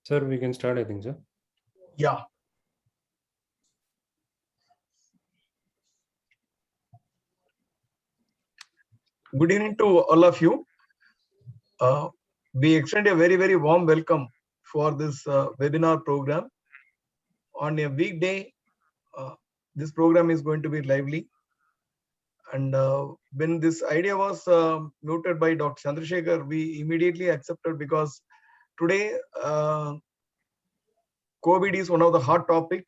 Sir, we can start, I think, sir. Yeah. Good evening to all of you. We extend a very, very warm welcome for this webinar program. On a weekday, this program is going to be lively. And when this idea was noted by Dr. Chandrasekhar, we immediately accepted, because today COVID is one of the hot topics.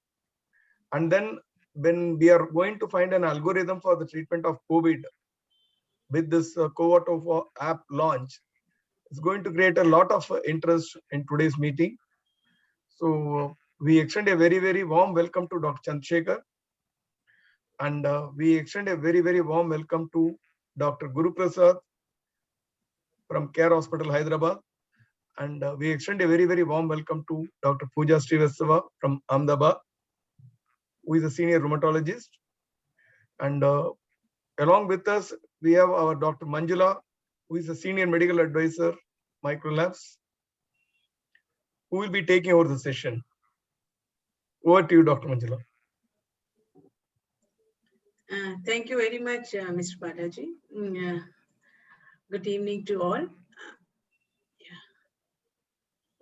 And then when we are going to find an algorithm for the treatment of COVID with this cohort of app launch, it's going to create a lot of interest in today's meeting. So we extend a very, very warm welcome to Dr. Chandrasekhar. And we extend a very, very warm welcome to Dr. Guru Prasad from Care Hospital, Hyderabad. And we extend a very, very warm welcome to Dr. Pooja Srivastava from Ahmedabad, who is a senior rheumatologist. And along with us, we have our Dr. Manjula, who is a senior medical advisor, Microlabs, who will be taking over the session. Over to you, Dr. Manjula. Thank you very much, Mr. Balaji. Good evening to all.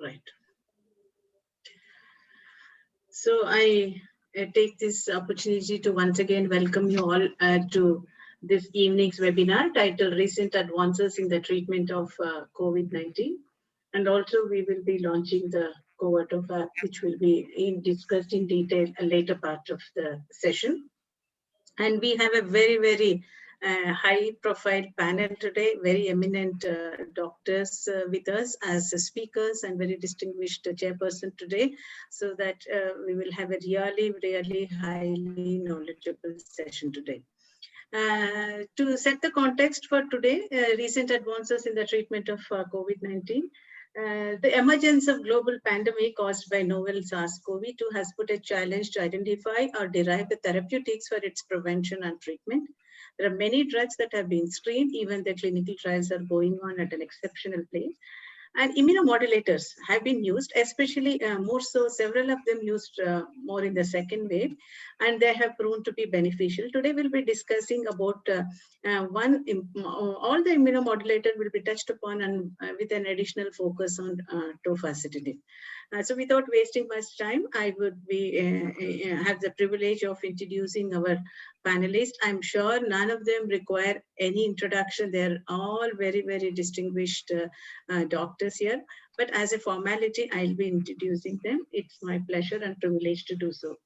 Right. So I take this opportunity to once again welcome you all to this evening's webinar titled Recent Advances in the Treatment of COVID-19. And also we will be launching the cohort of app, which will be discussed in detail a later part of the session. And we have a very, very high profile panel today, very eminent doctors with us as speakers and very distinguished chairperson today, so that we will have a really, really highly knowledgeable session today. To set the context for today, recent advances in the treatment of COVID-19, the emergence of global pandemic caused by novel SARS-CoV-2 has put a challenge to identify or derive the therapeutics for its prevention and treatment. There are many drugs that have been screened, even the clinical trials are going on at an exceptional pace. And immunomodulators have been used, especially more so, several of them used more in the second wave, and they have proven to be beneficial. Today we'll be discussing about all the immunomodulator will be touched upon, and with an additional focus on tofacitinib. So without wasting much time, I would be have the privilege of introducing our panelists. I'm sure none of them require any introduction. They're all very, very distinguished doctors here. But as a formality, I'll be introducing them. It's my pleasure and privilege to do so.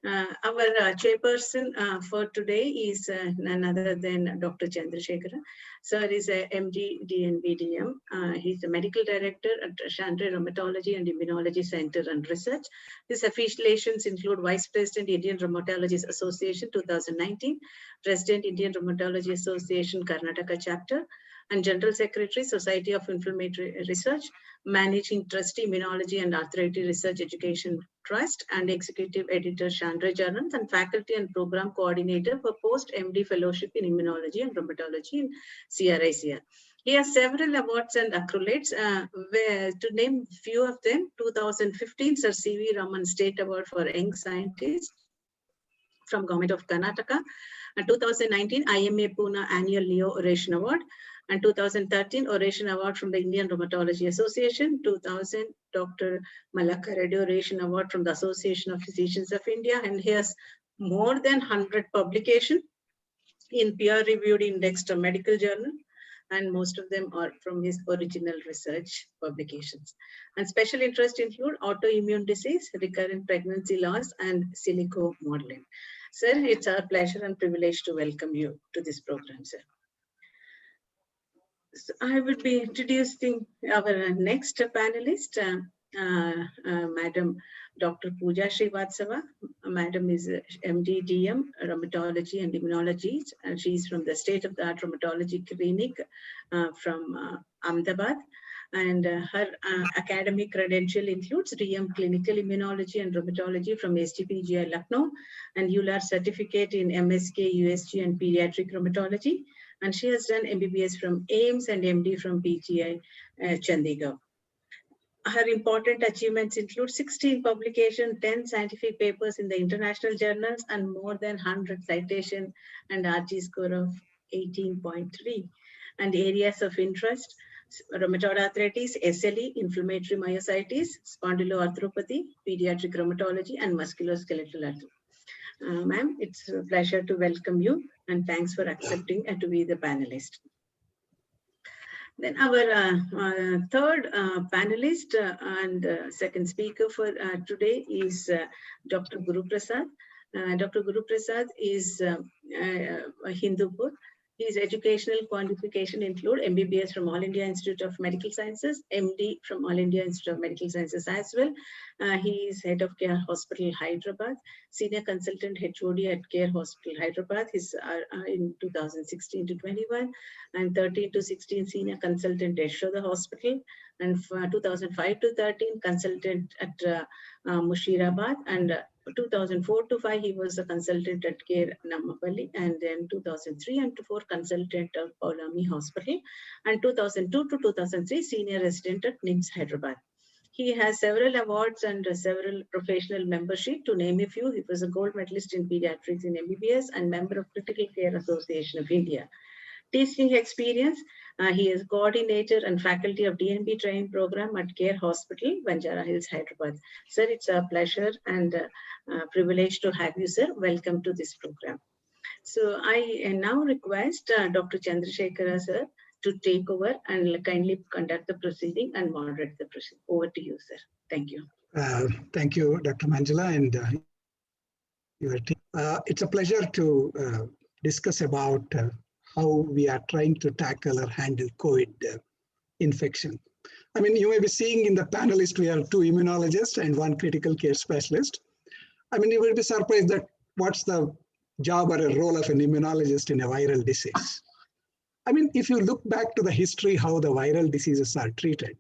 Our chairperson for today is none other than Dr. Chandrasekhar. Sir is a MD, DNB, DM. He's the medical director at Chandra Rheumatology and Immunology Center and Research. His affiliations include Vice President, Indian Rheumatology Association 2019, President, Indian Rheumatology Association, Karnataka chapter, and General Secretary, Society of Inflammatory Research, Managing Trustee, Immunology and Arthritis Research Education Trust, and Executive Editor, Chandra Journals, and Faculty and Program Coordinator for Post-MD Fellowship in Immunology and Rheumatology in CRICR. He has several awards and accolades, to name few of them: 2015 Sir C.V. Raman State Award for Young Scientist from Government of Karnataka, and 2019 IMA Pune Annual Neo Oration Award, and 2013 Oration Award from the Indian Rheumatology Association, 2000 Dr. Malaka Reddy Oration Award from the Association of Physicians of India, and he has more than 100 publications in peer-reviewed indexed medical journal, and most of them are from his original research publications. And special interest include autoimmune disease, recurrent pregnancy loss, and silico modeling. Sir, it's our pleasure and privilege to welcome you to this program, sir. So I will be introducing our next panelist, Madam Dr. Pooja Srivatsava. Madam is MD DM, Rheumatology and Immunology. She's from the State-of-the-Art Rheumatology Clinic from Ahmedabad. And her academic credential includes DM Clinical Immunology and Rheumatology from STPGI Lucknow, and ULAR certificate in MSK, USG, and Pediatric Rheumatology. And she has done MBBS from AIMS and MD from PGI Chandigarh. Her important achievements include 16 publications, 10 scientific papers in the international journals, and more than 100 citations and RG score of 18.3. And areas of interest: rheumatoid arthritis, SLE, inflammatory myositis, spondyloarthropathy, pediatric rheumatology, and musculoskeletal arthropathy. Ma'am, it's a pleasure to welcome you, and thanks for accepting to be the panelist. Then our third panelist and second speaker for today is Dr. Guru Prasad. Dr. Guru Prasad is a Hindupur. His educational qualification include MBBS from All India Institute of Medical Sciences, MD from All India Institute of Medical Sciences as well. He is head of Care Hospital, Hyderabad, senior consultant HOD at Care Hospital, Hyderabad. He's in 2016 to 21, and 13 to 16 senior consultant at Yashoda Hospital, and 2005 to 13 consultant at Mushirabad, and 2004 to 5 he was a consultant at Care Nammapalli, and then 2003 and 4 consultant at Paulami Hospital, and 2002 to 2003 senior resident at NIMS Hyderabad. He has several awards and several professional membership. To name a few, he was a gold medalist in pediatrics in MBBS and member of Critical Care Association of India. Teaching experience: he is coordinator and faculty of DNB training program at Care Hospital, Banjara Hills, Hyderabad. Sir, it's a pleasure and privilege to have you, sir. Welcome to this program. So I now request Dr. Chandrasekhara, sir, to take over and kindly conduct the proceeding and moderate the proceeding. Over to you, sir. Thank you. Thank you, Dr. Manjula, and your team. It's a pleasure to discuss about how we are trying to tackle or handle COVID infection. I mean, you may be seeing in the panelist, we have 2 immunologists and 1 critical care specialist. I mean, you will be surprised that what's the job or a role of an immunologist in a viral disease. I mean, if you look back to the history, how the viral diseases are treated,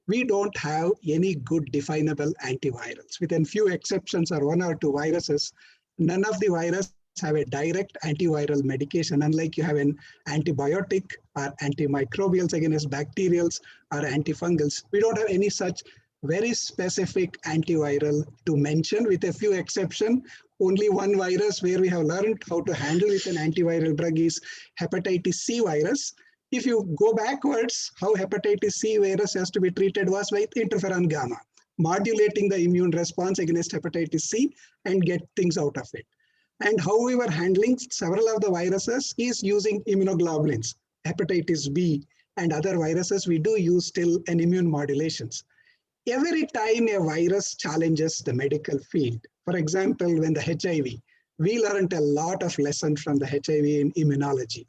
we don't have any good definable antivirals. With a few exceptions or 1 or 2 viruses, none of the viruses have a direct antiviral medication, unlike you have an antibiotic or antimicrobials against bacterials or antifungals. We don't have any such very specific antiviral to mention, with a few exceptions. Only 1 virus where we have learned how to handle with an antiviral drug is hepatitis C virus. If you go backwards, how hepatitis C virus has to be treated was with interferon gamma, modulating the immune response against hepatitis C and get things out of it. And how we were handling several of the viruses is using immunoglobulins, hepatitis B and other viruses. We do use still an immune modulations. Every time a virus challenges the medical field, for example, when the HIV, we learned a lot of lessons from the HIV in immunology.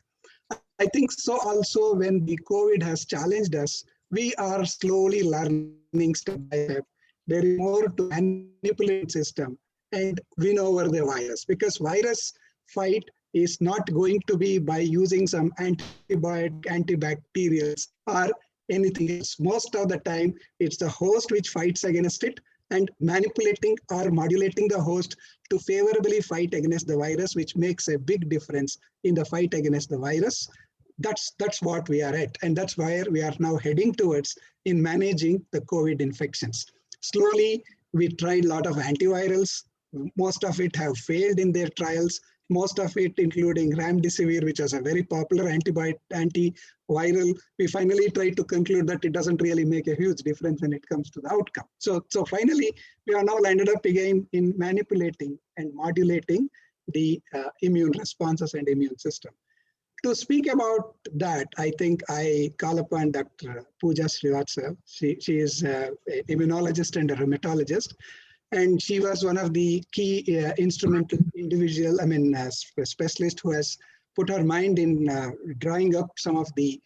I think so also when the COVID has challenged us, we are slowly learning step by step. There is more to manipulate system and win over the virus, because virus fight is not going to be by using some antibiotic, antibacterials or anything else. Most of the time, it's the host which fights against it, and manipulating or modulating the host to favorably fight against the virus, which makes a big difference in the fight against the virus. That's what we are at, and that's where we are now heading towards in managing the COVID infections. Slowly, we tried a lot of antivirals. Most of it have failed in their trials. Most of it, including remdesivir, which is a very popular antiviral, we finally tried to conclude that it doesn't really make a huge difference when it comes to the outcome. So finally, we are now landed up again in manipulating and modulating the immune responses and immune system. To speak about that, I think I call upon Dr. Pooja Srivatsa. She is an immunologist and a rheumatologist, and she was one of the key instrumental individual, specialist who has put her mind in drawing up some of the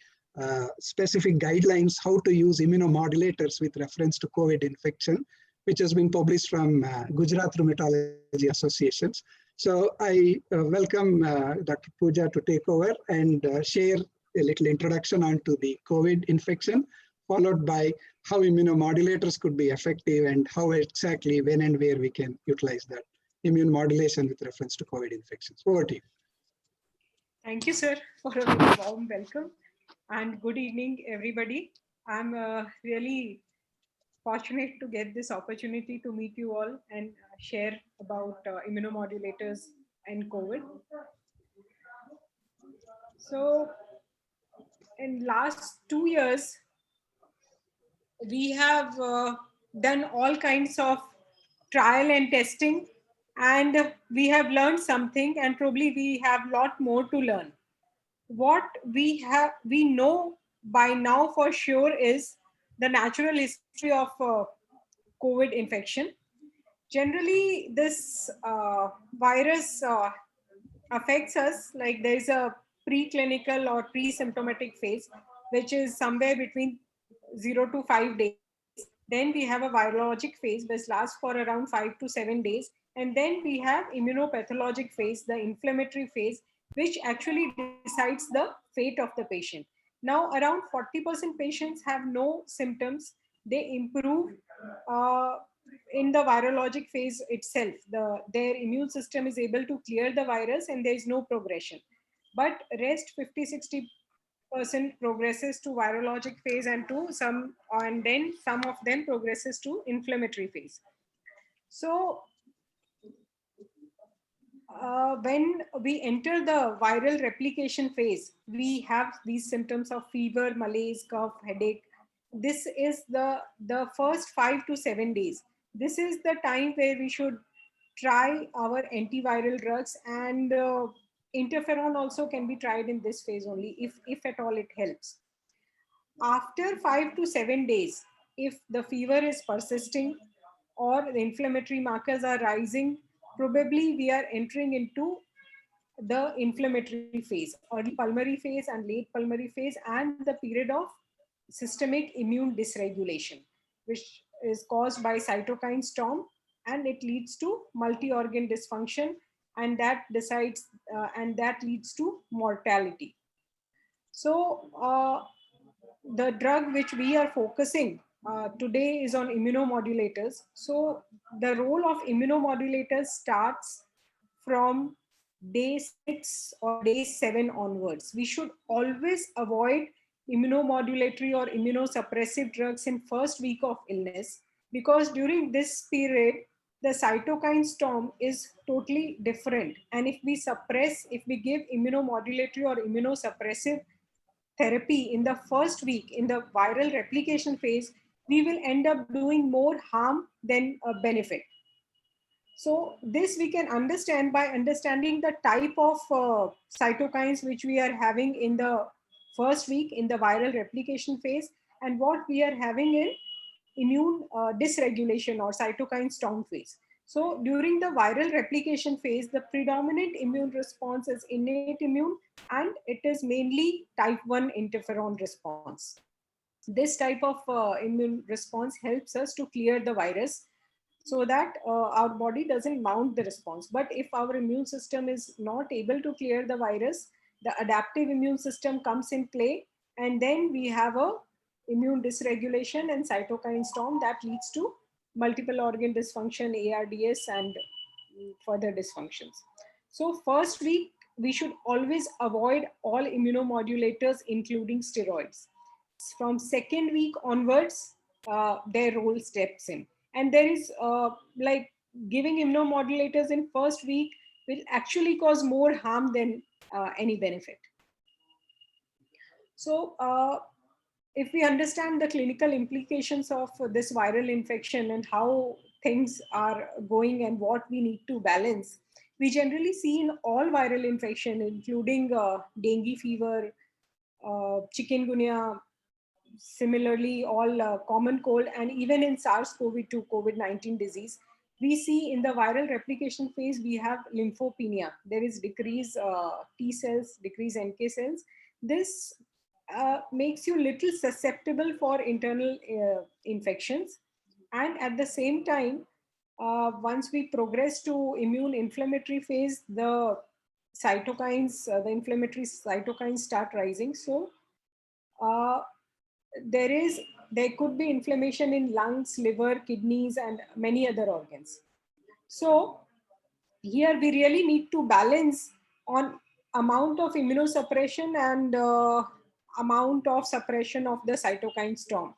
specific guidelines how to use immunomodulators with reference to COVID infection, which has been published from Gujarat Rheumatology Associations. So I welcome Dr. Pooja to take over and share a little introduction onto the COVID infection, followed by how immunomodulators could be effective and how exactly, when and where we can utilize that immune modulation with reference to COVID infections. Over to you. Thank you, sir, for a very warm welcome and good evening, everybody. I'm really fortunate to get this opportunity to meet you all and share about immunomodulators and COVID. So in last 2 years, we have done all kinds of trial and testing, and we have learned something, and probably we have a lot more to learn. What we know by now for sure is the natural history of COVID infection. Generally, this virus affects us like there's a preclinical or pre-symptomatic phase, which is somewhere between 0 to 5 days. Then we have a virologic phase, which lasts for around 5 to 7 days. And then we have immunopathologic phase, the inflammatory phase, which actually decides the fate of the patient. Now, around 40% patients have no symptoms. They improve in the virologic phase itself. Their immune system is able to clear the virus and there is no progression. But rest 50-60% progresses to virologic phase and then some of them progresses to inflammatory phase. So when we enter the viral replication phase, we have these symptoms of fever, malaise, cough, headache. This is the first 5 to 7 days. This is the time where we should try our antiviral drugs, and interferon also can be tried in this phase only if at all it helps. After 5 to 7 days, if the fever is persisting or the inflammatory markers are rising, probably we are entering into the inflammatory phase, early pulmonary phase and late pulmonary phase, and the period of systemic immune dysregulation, which is caused by cytokine storm, and it leads to multi-organ dysfunction, and that leads to mortality. So the drug which we are focusing today is on immunomodulators. So the role of immunomodulators starts from day 6 or day 7 onwards. We should always avoid immunomodulatory or immunosuppressive drugs in first week of illness, because during this period, the cytokine storm is totally different. And if we give immunomodulatory or immunosuppressive therapy in the first week, in the viral replication phase, we will end up doing more harm than benefit. So this we can understand by understanding the type of cytokines which we are having in the first week in the viral replication phase, and what we are having in immune dysregulation or cytokine storm phase. So during the viral replication phase, the predominant immune response is innate immune, and it is mainly type 1 interferon response. This type of immune response helps us to clear the virus so that our body doesn't mount the response. But if our immune system is not able to clear the virus, the adaptive immune system comes in play, and then we have a immune dysregulation and cytokine storm that leads to multiple organ dysfunction, ARDS, and further dysfunctions. So first week, we should always avoid all immunomodulators, including steroids. From second week onwards, their role steps in. And there is like giving immunomodulators in first week will actually cause more harm than any benefit. So if we understand the clinical implications of this viral infection and how things are going and what we need to balance, we generally see in all viral infection, including dengue fever, chikungunya, similarly all common cold, and even in SARS-CoV-2, COVID-19 disease, we see in the viral replication phase, we have lymphopenia. There is decrease T cells, decrease NK cells. This makes you little susceptible for internal infections. And at the same time, once we progress to immune inflammatory phase, the cytokines, the inflammatory cytokines start rising. So there could be inflammation in lungs, liver, kidneys, and many other organs. So here we really need to balance on amount of immunosuppression and amount of suppression of the cytokine storm.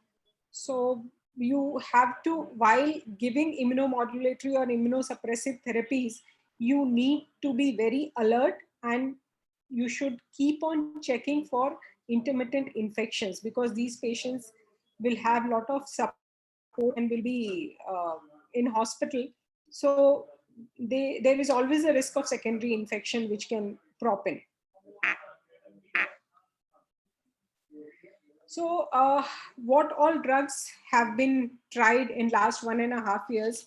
So you have to, while giving immunomodulatory or immunosuppressive therapies, you need to be very alert, and you should keep on checking for intermittent infections, because these patients will have a lot of support and will be in hospital. So there is always a risk of secondary infection which can prop in. So what all drugs have been tried in last 1.5 years?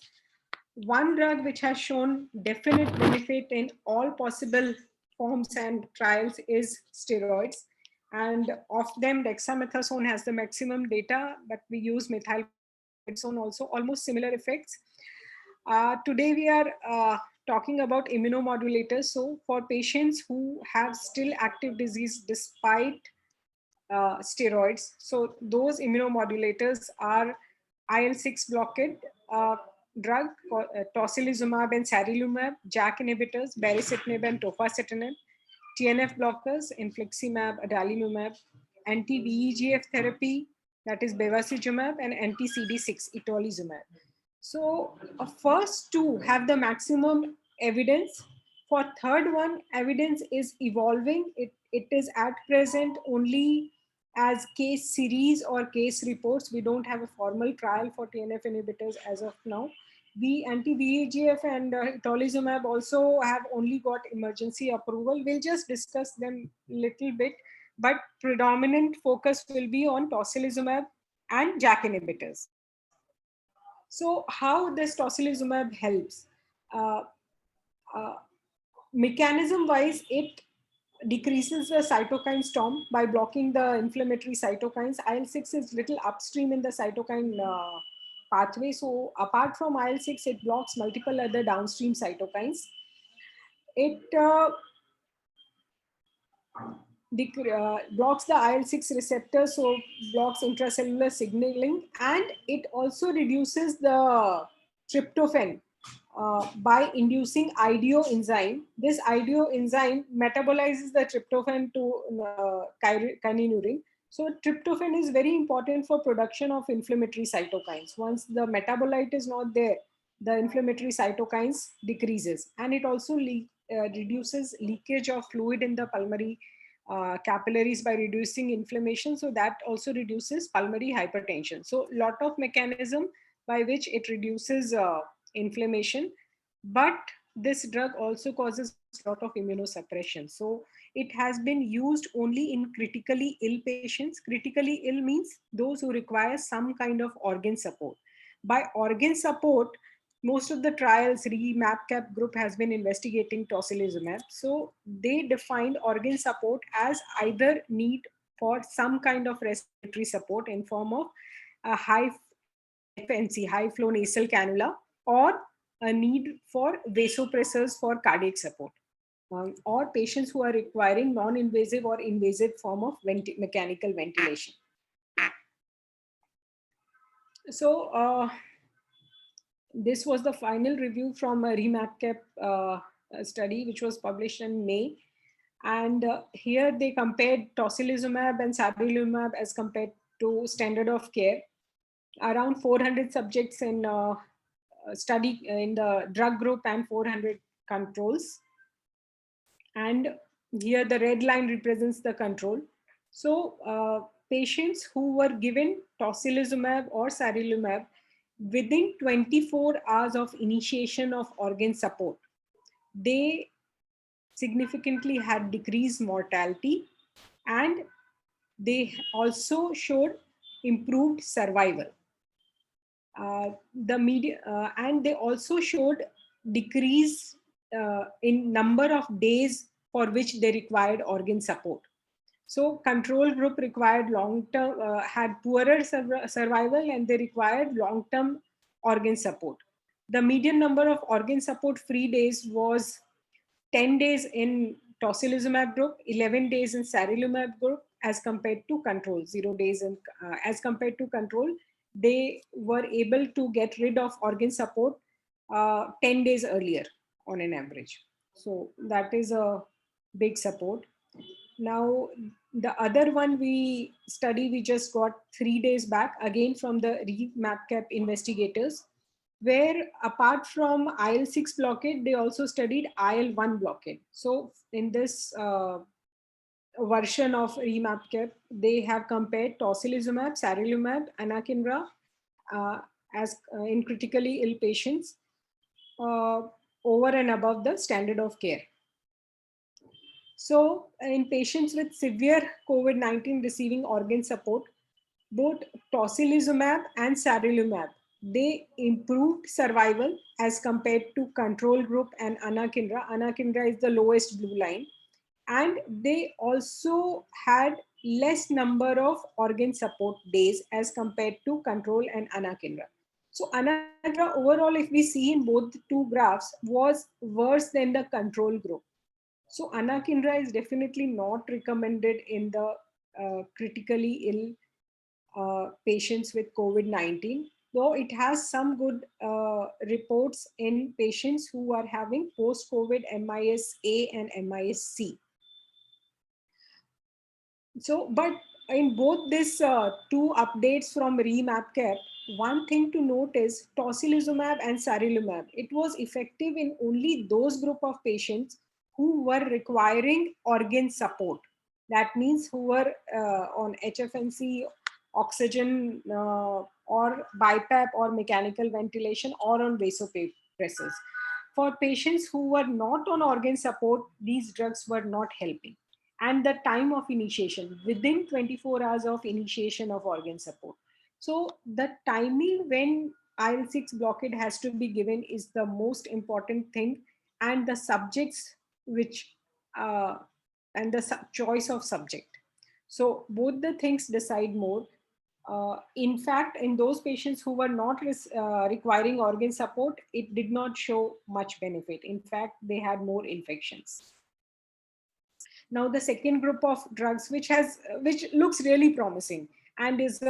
One drug which has shown definite benefit in all possible forms and trials is steroids. And of them, dexamethasone has the maximum data, but we use methylprednisolone also, almost similar effects. Today we are talking about immunomodulators. So for patients who have still active disease despite steroids, so those immunomodulators are IL-6 blockade drug, tocilizumab and sarilumab, JAK inhibitors, baricitinib and tofacitinib, TNF blockers, infliximab, adalimumab, anti-VEGF therapy, that is bevacizumab, and anti-CD6, itolizumab. So first two have the maximum evidence. For third one, evidence is evolving. It is at present only as case series or case reports. We don't have a formal trial for TNF inhibitors as of now. The anti-VEGF and itolizumab also have only got emergency approval. We'll just discuss them a little bit, but predominant focus will be on tocilizumab and JAK inhibitors. So how this tocilizumab helps? Mechanism wise, it decreases the cytokine storm by blocking the inflammatory cytokines. IL-6 is little upstream in the cytokine pathway. So apart from IL-6, it blocks multiple other downstream cytokines. It blocks the IL-6 receptor, so blocks intracellular signaling, and it also reduces the tryptophan by inducing IDO enzyme. This IDO enzyme metabolizes the tryptophan to kynurenine. So tryptophan is very important for production of inflammatory cytokines. Once the metabolite is not there, the inflammatory cytokines decreases, and it also reduces leakage of fluid in the pulmonary capillaries by reducing inflammation. So that also reduces pulmonary hypertension. So lot of mechanism by which it reduces inflammation, but this drug also causes a lot of immunosuppression. So it has been used only in critically ill patients. Critically ill means those who require some kind of organ support. By organ support, most of the trials, MapCap group has been investigating tocilizumab. So they defined organ support as either need for some kind of respiratory support in form of a high FNC, high flow nasal cannula, or a need for vasopressors for cardiac support, or patients who are requiring non-invasive or invasive form of mechanical ventilation. So this was the final review from a REMAPCAP study, which was published in May. And here they compared tocilizumab and sarilumab as compared to standard of care. Around 400 subjects in study in the drug group and 400 controls. And here the red line represents the control. So patients who were given tocilizumab or sarilumab within 24 hours of initiation of organ support, they significantly had decreased mortality, and they also showed improved survival. And they also showed decrease in number of days for which they required organ support. So control group required long-term, had poorer survival, and they required long-term organ support. The median number of organ support free days was 10 days in tocilizumab group, 11 days in sarilumab group, as compared to control, 0 days in, as compared to control. They were able to get rid of organ support 10 days earlier on an average. So that is a big support. Now, the other one we just got 3 days back, again from the REMAP-CAP investigators, where apart from IL-6 blockade, they also studied IL-1 blockade. So in this version of REMAP-CAP, they have compared tocilizumab, sarilumab, anakinra as in critically ill patients over and above the standard of care. So in patients with severe COVID-19 receiving organ support, both tocilizumab and sarilumab, they improved survival as compared to control group and anakinra. Anakinra is the lowest blue line. And they also had less number of organ support days as compared to control and anakinra. So anakinra overall, if we see in both the two graphs, was worse than the control group. So anakinra is definitely not recommended in the critically ill patients with COVID-19, though it has some good reports in patients who are having post-COVID MIS-A and MIS-C. So, but in both these two updates from REMAP-CAP, one thing to note is tocilizumab and sarilumab. It was effective in only those group of patients who were requiring organ support. That means who were on HFNC, oxygen, or BiPAP or mechanical ventilation, or on vasopressors. For patients who were not on organ support, these drugs were not helping. And the time of initiation, within 24 hours of initiation of organ support. So the timing when IL-6 blockade has to be given is the most important thing, and the subjects which and the choice of subject. So both the things decide more. In fact, in those patients who were not requiring organ support, it did not show much benefit. In fact, they had more infections. Now, the second group of drugs, which looks really promising and is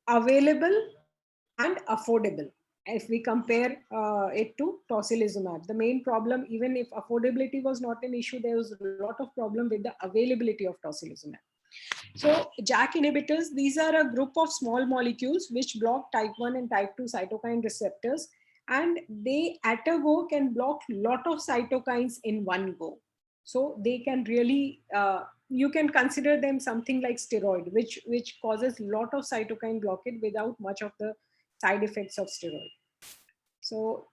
available and affordable. If we compare it to tocilizumab, the main problem, even if affordability was not an issue, there was a lot of problem with the availability of tocilizumab. So JAK inhibitors, these are a group of small molecules which block type 1 and type 2 cytokine receptors, and they at a go can block a lot of cytokines in one go. So they can really, you can consider them something like steroid, which causes a lot of cytokine blockade without much of the side effects of steroid. So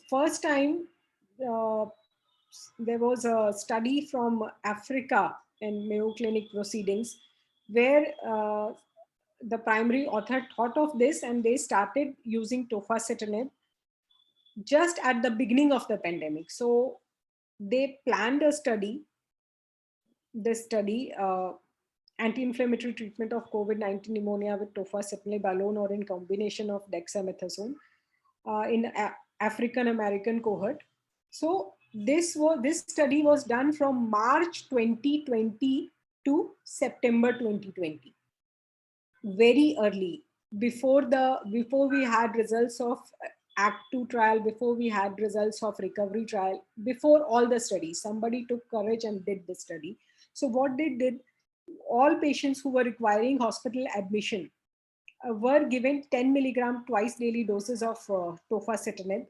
first time there was a study from Africa in Mayo Clinic proceedings where the primary author thought of this, and they started using tofacitinib just at the beginning of the pandemic. So they planned a study, anti-inflammatory treatment of COVID-19 pneumonia with tofacitinib alone or in combination of dexamethasone in African American cohort. So this study was done from March 2020 to September 2020, very early, before we had results of Act 2 trial, before we had results of recovery trial, before all the studies. Somebody took courage and did the study. So what they did, all patients who were requiring hospital admission were given 10 milligram twice daily doses of tofacitinib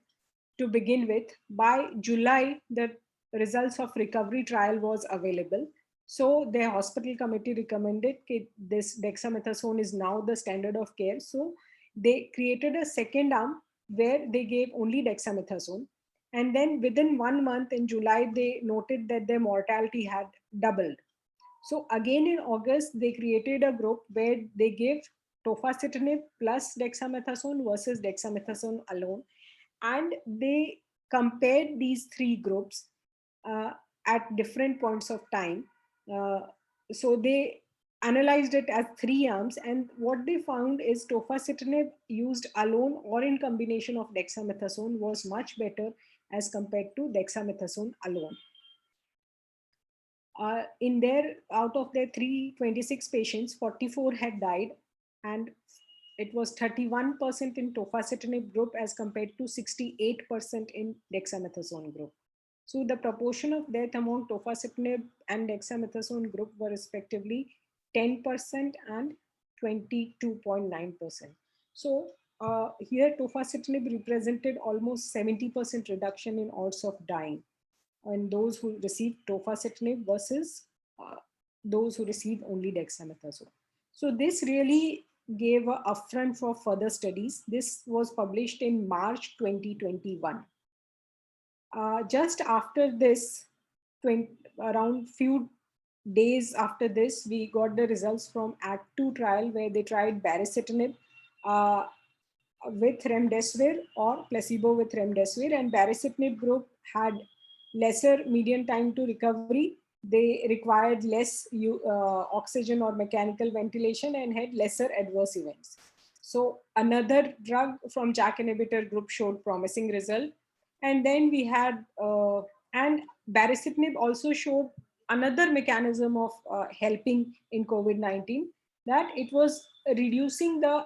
to begin with. By July, the results of recovery trial was available. So the hospital committee recommended that this dexamethasone is now the standard of care. So they created a second arm where they gave only dexamethasone. And then within 1 month in July, they noted that their mortality had doubled. So again in August, they created a group where they gave tofacitinib plus dexamethasone versus dexamethasone alone. And they compared these three groups at different points of time. So they analyzed it as three arms, and what they found is tofacitinib used alone or in combination of dexamethasone was much better as compared to dexamethasone alone. Out of their 326 patients, 44 had died, and it was 31% in tofacitinib group as compared to 68% in dexamethasone group. So the proportion of death among tofacitinib and dexamethasone group were respectively 10% and 22.9%. So here tofacitinib represented almost 70% reduction in odds of dying and those who received tofacitinib versus those who received only dexamethasone. So this really gave an upfront for further studies. This was published in March 2021. Just after this, around few days after this, we got the results from Act 2 trial where they tried baricitinib with remdesivir or placebo with remdesivir, and baricitinib group had lesser median time to recovery. They required less oxygen or mechanical ventilation and had lesser adverse events. So another drug from JAK inhibitor group showed promising result. And then we had, and baricitinib also showed another mechanism of helping in COVID-19, that it was reducing the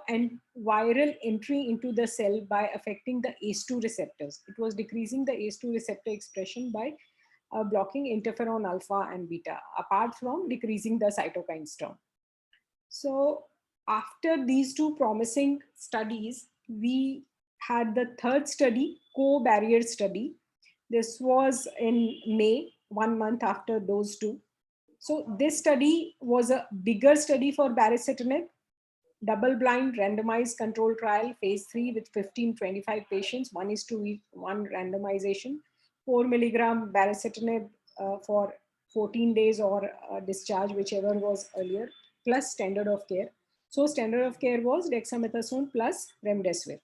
viral entry into the cell by affecting the ACE2 receptors. It was decreasing the ACE2 receptor expression by blocking interferon alpha and beta, apart from decreasing the cytokine storm. So after these two promising studies, we had the third study, co-barrier study. This was in May, 1 month after those two. So this study was a bigger study for baricitinib, double-blind randomized control trial, phase 3 with 15-25 patients, 1:1 randomization, 4 milligram baricitinib for 14 days or discharge, whichever was earlier, plus standard of care. So standard of care was dexamethasone plus remdesivir.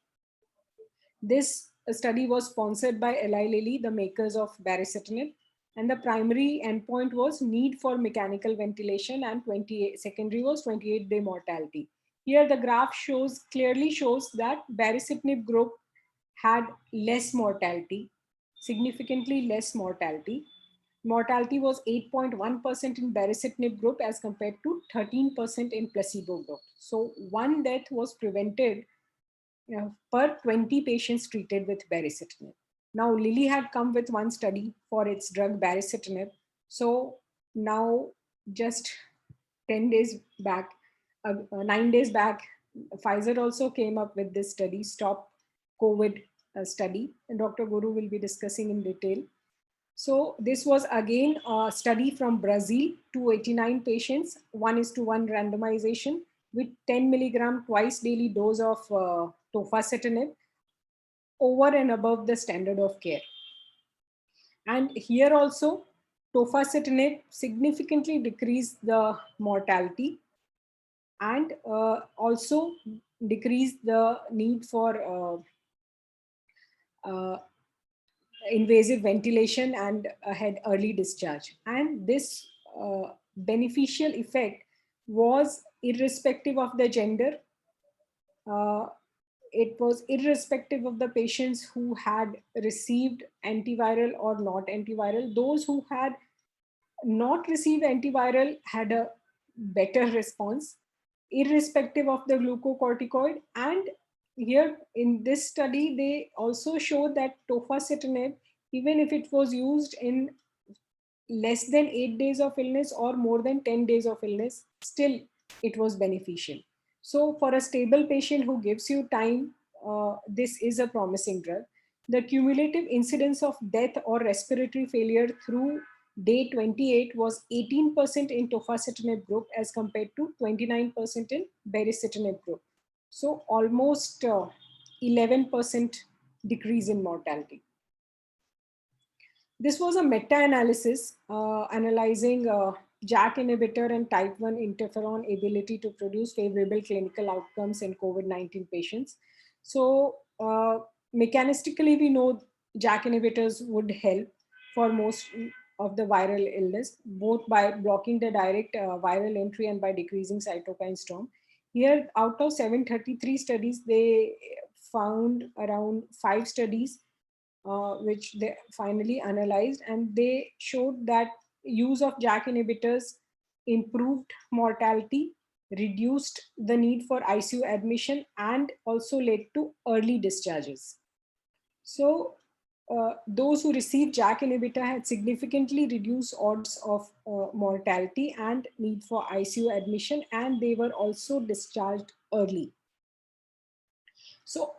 This study was sponsored by Eli Lilly, the makers of baricitinib, and the primary endpoint was need for mechanical ventilation, and secondary was 28-day mortality. Here the graph clearly shows that baricitinib group had less mortality, significantly less mortality. Mortality was 8.1% in baricitinib group as compared to 13% in placebo group. So one death was prevented per 20 patients treated with baricitinib. Now Lilly had come with one study for its drug baricitinib. So now just 10 days back, 9 days back, Pfizer also came up with this study, Stop COVID study, and Dr. Guru will be discussing in detail. So this was again a study from Brazil, 289 patients, 1:1 randomization with 10 milligram twice daily dose of tofacitinib over and above the standard of care. And here also tofacitinib significantly decreased the mortality and also decreased the need for invasive ventilation and had early discharge. And this beneficial effect was irrespective of the gender. It was irrespective of the patients who had received antiviral or not antiviral. Those who had not received antiviral had a better response, irrespective of the glucocorticoid. And here in this study, they also showed that tofacitinib, even if it was used in less than 8 days of illness or more than 10 days of illness, still it was beneficial. So for a stable patient who gives you time, this is a promising drug. The cumulative incidence of death or respiratory failure through day 28 was 18% in tofacitinib group as compared to 29% in baricitinib group. So almost 11% decrease in mortality. This was a meta-analysis analyzing JAK inhibitor and type 1 interferon ability to produce favorable clinical outcomes in COVID-19 patients. So mechanistically, we know JAK inhibitors would help for most of the viral illness, both by blocking the direct viral entry and by decreasing cytokine storm. Here, out of 733 studies, they found around 5 studies which they finally analyzed, and they showed that use of JAK inhibitors improved mortality, reduced the need for ICU admission, and also led to early discharges. So those who received JAK inhibitor had significantly reduced odds of mortality and need for ICU admission, and they were also discharged early. So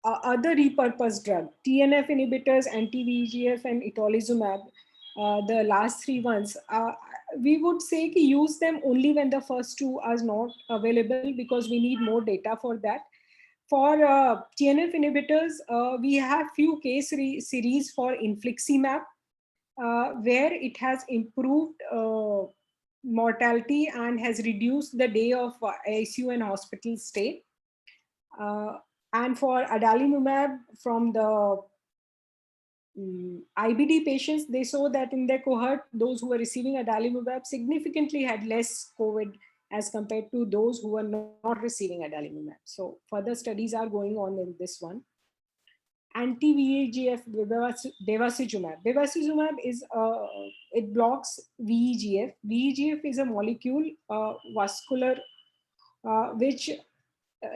other repurposed drug, TNF inhibitors, anti-VEGF, and itolizumab, the last 3 ones, we would say to use them only when the first 2 are not available, because we need more data for that. For TNF inhibitors, we have few case series for infliximab, where it has improved mortality and has reduced the day of ICU and hospital stay. And for adalimumab, from the IBD patients, they saw that in their cohort, those who were receiving adalimumab significantly had less COVID as compared to those who were not receiving adalimumab. So further studies are going on in this one. Anti-VEGF bevacizumab. Bevacizumab is it blocks VEGF. VEGF is a molecule vascular which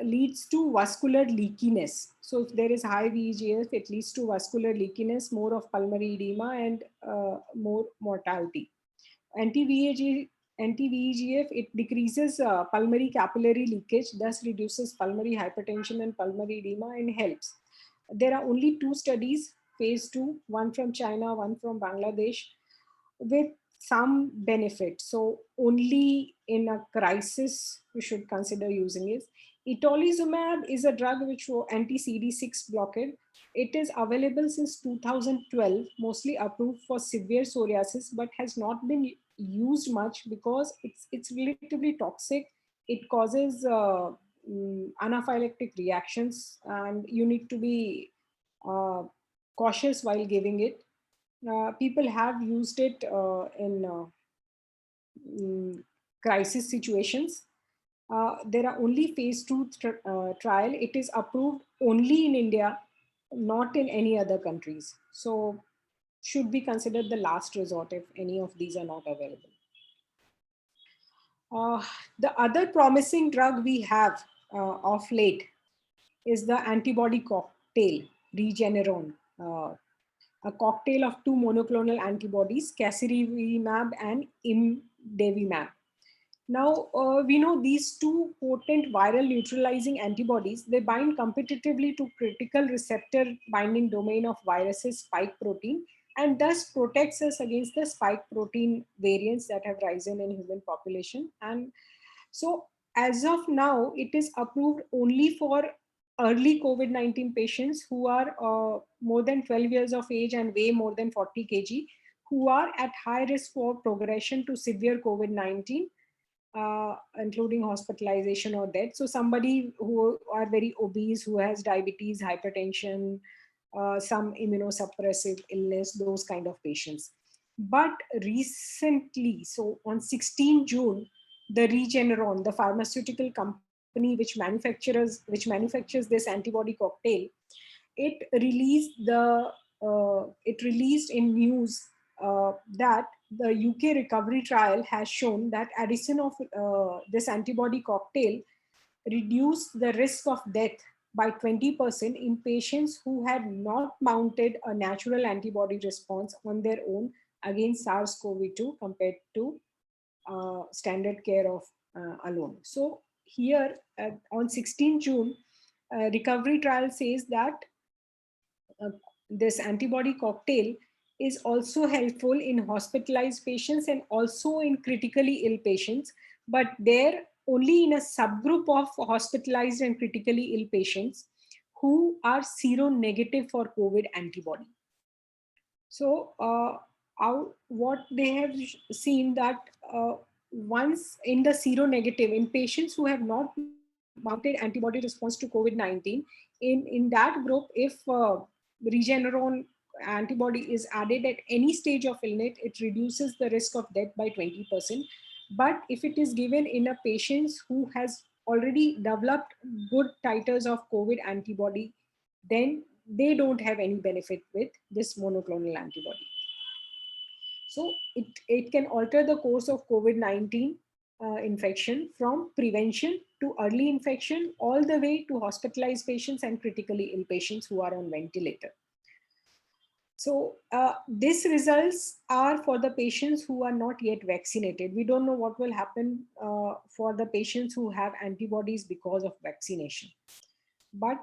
leads to vascular leakiness. So if there is high VEGF, it leads to vascular leakiness, more of pulmonary edema, and more mortality. Anti-VEGF, it decreases pulmonary capillary leakage, thus reduces pulmonary hypertension and pulmonary edema, and helps. There are only 2 studies, phase 2, one from China, one from Bangladesh, with some benefit. So only in a crisis, we should consider using it. Itolizumab is a drug which was anti-CD6 blockade. It is available since 2012, mostly approved for severe psoriasis, but has not been used much because it's relatively toxic. It causes anaphylactic reactions, and you need to be cautious while giving it. People have used it in crisis situations. There are only phase 2 trial. It is approved only in India, not in any other countries. So should be considered the last resort if any of these are not available. The other promising drug we have of late is the antibody cocktail, Regeneron, a cocktail of 2 monoclonal antibodies, casirivimab and imdevimab. Now, we know these 2 potent viral neutralizing antibodies, they bind competitively to critical receptor binding domain of viruses spike protein, and thus protects us against the spike protein variants that have risen in human population. And so as of now, it is approved only for early COVID-19 patients who are more than 12 years of age and weigh more than 40 kg, who are at high risk for progression to severe COVID-19, including hospitalization or death. So somebody who are very obese, who has diabetes, hypertension, some immunosuppressive illness, those kind of patients. But recently, so on 16 June, the Regeneron, the pharmaceutical company which manufactures this antibody cocktail, it released in news that the UK recovery trial has shown that addition of this antibody cocktail reduced the risk of death by 20% in patients who had not mounted a natural antibody response on their own against SARS-CoV-2 compared to standard care of alone. So here on 16 June, recovery trial says that this antibody cocktail is also helpful in hospitalized patients and also in critically ill patients, but there only in a subgroup of hospitalized and critically ill patients who are seronegative for COVID antibody. So what they have seen that once in the seronegative, in patients who have not mounted antibody response to COVID-19, in that group, if Regeneron antibody is added at any stage of illness, it reduces the risk of death by 20%. But if it is given in a patient who has already developed good titers of COVID antibody, then they don't have any benefit with this monoclonal antibody. So it can alter the course of COVID-19 infection from prevention to early infection, all the way to hospitalized patients and critically ill patients who are on ventilator. So these results are for the patients who are not yet vaccinated. We don't know what will happen for the patients who have antibodies because of vaccination. But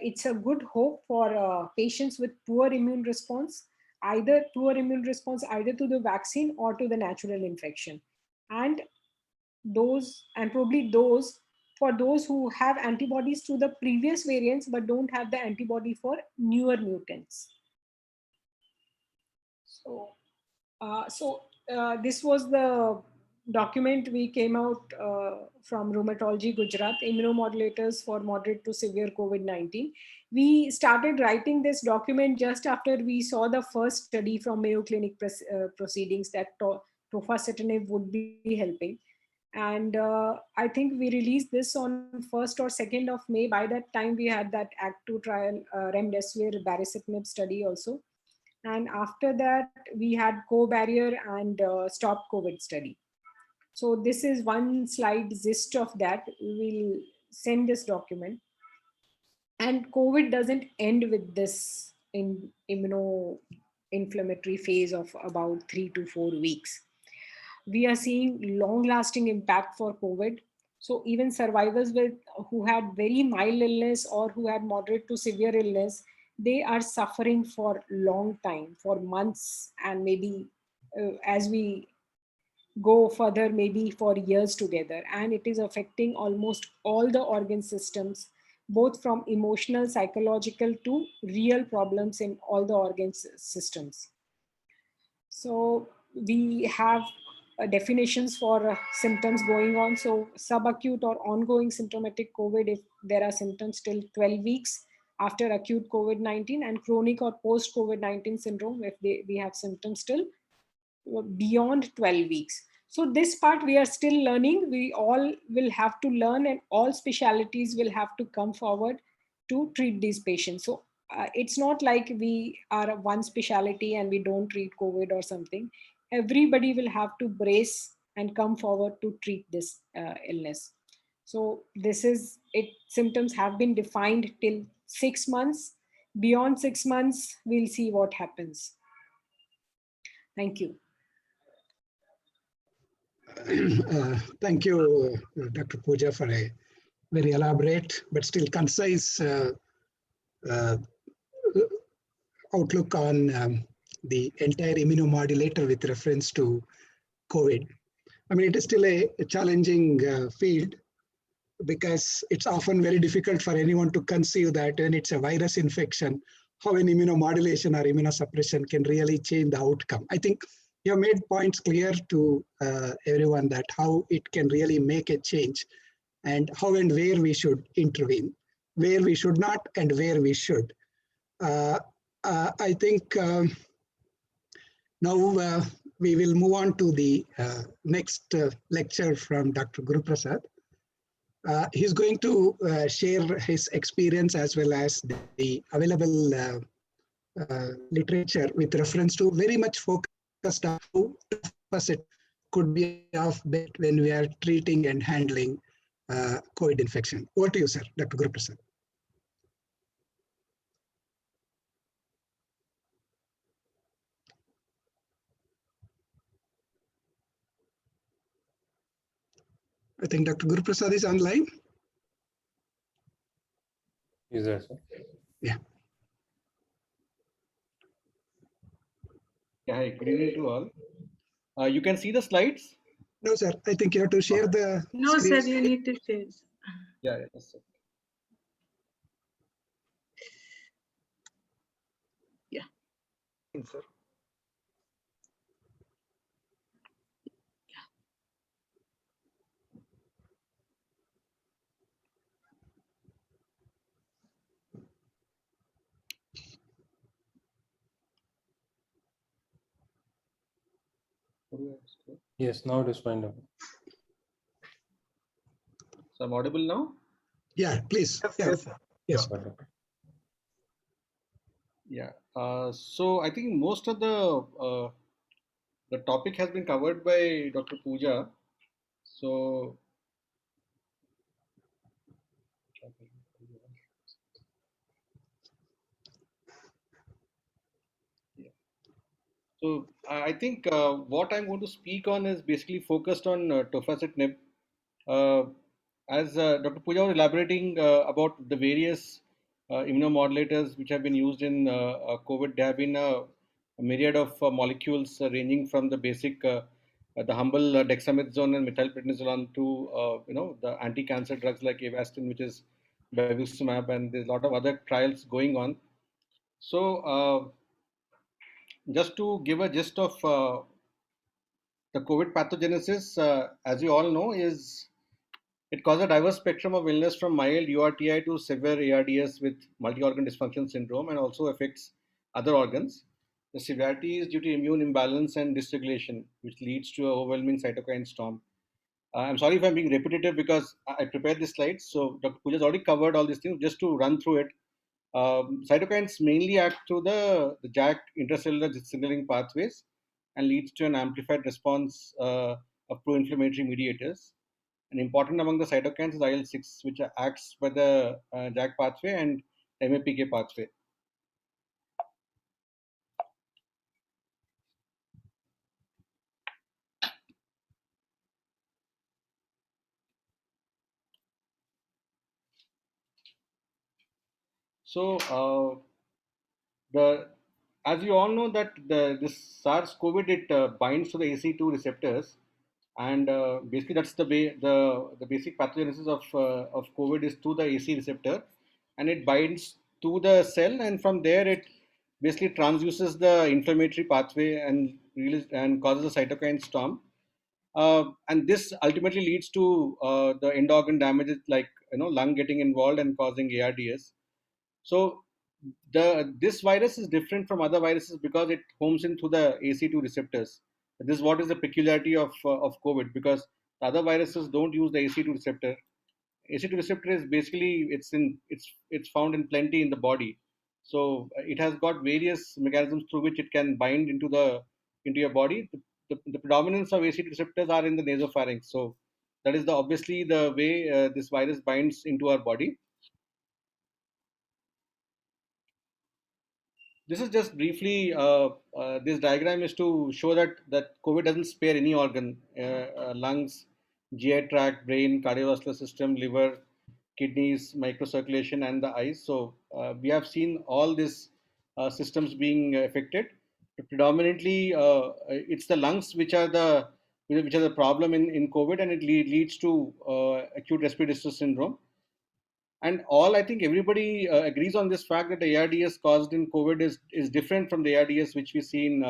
it's a good hope for patients with poor immune response, either to the vaccine or to the natural infection. And probably for those who have antibodies to the previous variants but don't have the antibody for newer mutants. So this was the document we came out from Rheumatology Gujarat, immunomodulators for moderate to severe COVID-19. We started writing this document just after we saw the first study from Mayo Clinic proceedings that tofacitinib would be helping. And I think we released this on 1st or 2nd of May. By that time, we had that Act 2 trial, remdesivir baricitinib study also. And after that, we had co-barrier and stop COVID study. So this is one slide gist of that. We'll send this document. And COVID doesn't end with this immunoinflammatory phase of about 3 to 4 weeks. We are seeing long-lasting impact for COVID. So even survivors who had very mild illness or who had moderate to severe illness, they are suffering for long time, for months, and maybe as we go further, maybe for years together. And it is affecting almost all the organ systems, both from emotional, psychological to real problems in all the organ systems. So we have definitions for symptoms going on. So subacute or ongoing symptomatic COVID, if there are symptoms till 12 weeks after acute COVID-19, and chronic or post-COVID-19 syndrome if we have symptoms still beyond 12 weeks. So this part we are still learning. We all will have to learn, and all specialties will have to come forward to treat these patients. So it's not like we are one specialty and we don't treat COVID or something. Everybody will have to brace and come forward to treat this illness. So this is it. Symptoms have been defined till 6 months. Beyond 6 months, we'll see what happens. Thank you. Thank you, Dr. Pooja, for a very elaborate but still concise outlook on the entire immunomodulator with reference to COVID. I mean, it is still a challenging field because it's often very difficult for anyone to conceive that when it's a virus infection, how an immunomodulation or immunosuppression can really change the outcome. I think you have made points clear to everyone that how it can really make a change and how and where we should intervene, where we should not and where we should. I think now we will move on to the next lecture from Dr. Guru Prasad. He's going to share his experience as well as the available literature with reference to very much focused on how it could be of benefit when we are treating and handling COVID infection. Over to you, sir, Dr. Guru Prasad. I think Dr. Guru Prasad is online. Is there, sir? Yeah. Yeah, hi, good evening to all. You can see the slides? No, sir. I think you have to share the No, sir, screen. you need to share. Yeah, yeah, just a second. Sir. Yes, now it is fine. Doctor. So I'm audible now? Yeah, please. Yes, Yeah. yes, sir. Yes. Fine, doctor. Yeah. So I think most of the topic has been covered by Dr. Pooja. So yeah. So I think what I'm going to speak on is basically focused on tofacitinib. Uh, as Dr. Pooja was elaborating about the various immunomodulators which have been used in COVID, there have been a myriad of molecules ranging from the basic, the humble dexamethasone and methylprednisolone to the anti-cancer drugs like Avastin, which is bevacizumab, and there's a lot of other trials going on. So just to give a gist of the COVID pathogenesis, as you all know, is it causes a diverse spectrum of illness from mild URTI to severe ARDS with multi-organ dysfunction syndrome, and also affects other organs. The severity is due to immune imbalance and dysregulation, which leads to an overwhelming cytokine storm. I'm sorry if I'm being repetitive because I prepared this slides. So Dr. Pooja has already covered all these things. Just to run through it, cytokines mainly act through the JAK intracellular signaling pathways and leads to an amplified response of pro-inflammatory mediators. And important among the cytokines is IL-6, which acts by the JAK pathway and MAPK pathway. So the as you all know that this SARS-CoV it binds to the AC2 receptors, and basically that's the basic pathogenesis of COVID is through the AC receptor, and it binds to the cell, and from there it basically transduces the inflammatory pathway and and causes a cytokine storm. And this ultimately leads to the end organ damages like lung getting involved and causing ARDS. So this virus is different from other viruses because it homes in through the AC2 receptors. This is what is the peculiarity of COVID, because the other viruses don't use the AC2 receptor. AC2 receptor is basically it's found in plenty in the body. So it has got various mechanisms through which it can bind into your body. The predominance of AC2 receptors are in the nasopharynx. So that is obviously the way this virus binds into our body. This is just briefly, this diagram is to show that COVID doesn't spare any organ, lungs, GI tract, brain, cardiovascular system, liver, kidneys, microcirculation, and the eyes. So we have seen all these systems being affected. But predominantly, it's the lungs which are the problem in COVID, and it leads to acute respiratory distress syndrome. And all I think everybody agrees on this fact that the ARDS caused in COVID is different from the ARDS which we see in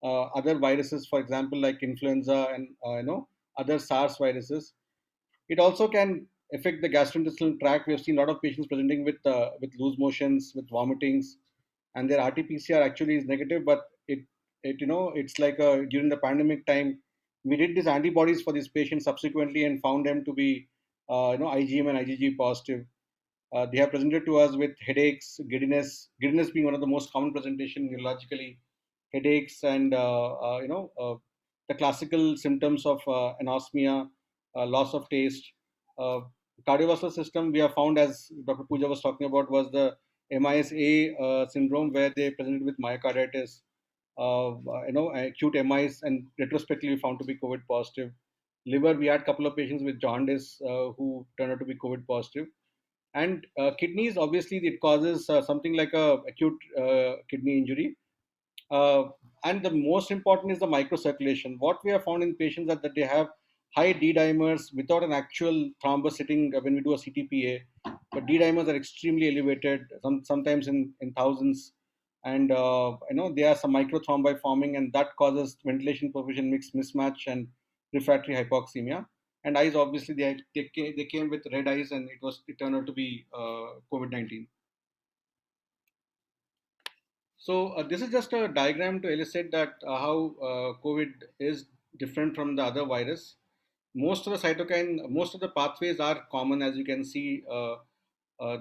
other viruses, for example, like influenza and other SARS viruses. It also can affect the gastrointestinal tract. We have seen a lot of patients presenting with loose motions, with vomitings, and their RT-PCR actually is negative. But it's like during the pandemic time, we did these antibodies for these patients subsequently and found them to be IgM and IgG positive. They have presented to us with headaches, giddiness being one of the most common presentation neurologically, headaches, and the classical symptoms of anosmia, loss of taste. Uh, Cardiovascular system we have found, as Dr. Pooja was talking about, was the MIS-A syndrome, where they presented with myocarditis, acute MIs, and retrospectively found to be COVID positive. Liver, we had a couple of patients with jaundice who turned out to be COVID positive. And kidneys, obviously it causes something like a acute kidney injury. uh, and the most important is the microcirculation. What we have found in patients that they have high D dimers without an actual thrombus sitting when we do a CTPA. But D dimers are extremely elevated, sometimes in thousands. And there are some microthrombi forming, and that causes ventilation perfusion mix mismatch and refractory hypoxemia. And eyes, obviously, they came with red eyes, and it turned out to be COVID-19. So this is just a diagram to illustrate that how COVID is different from the other virus. Most of the pathways are common, as you can see.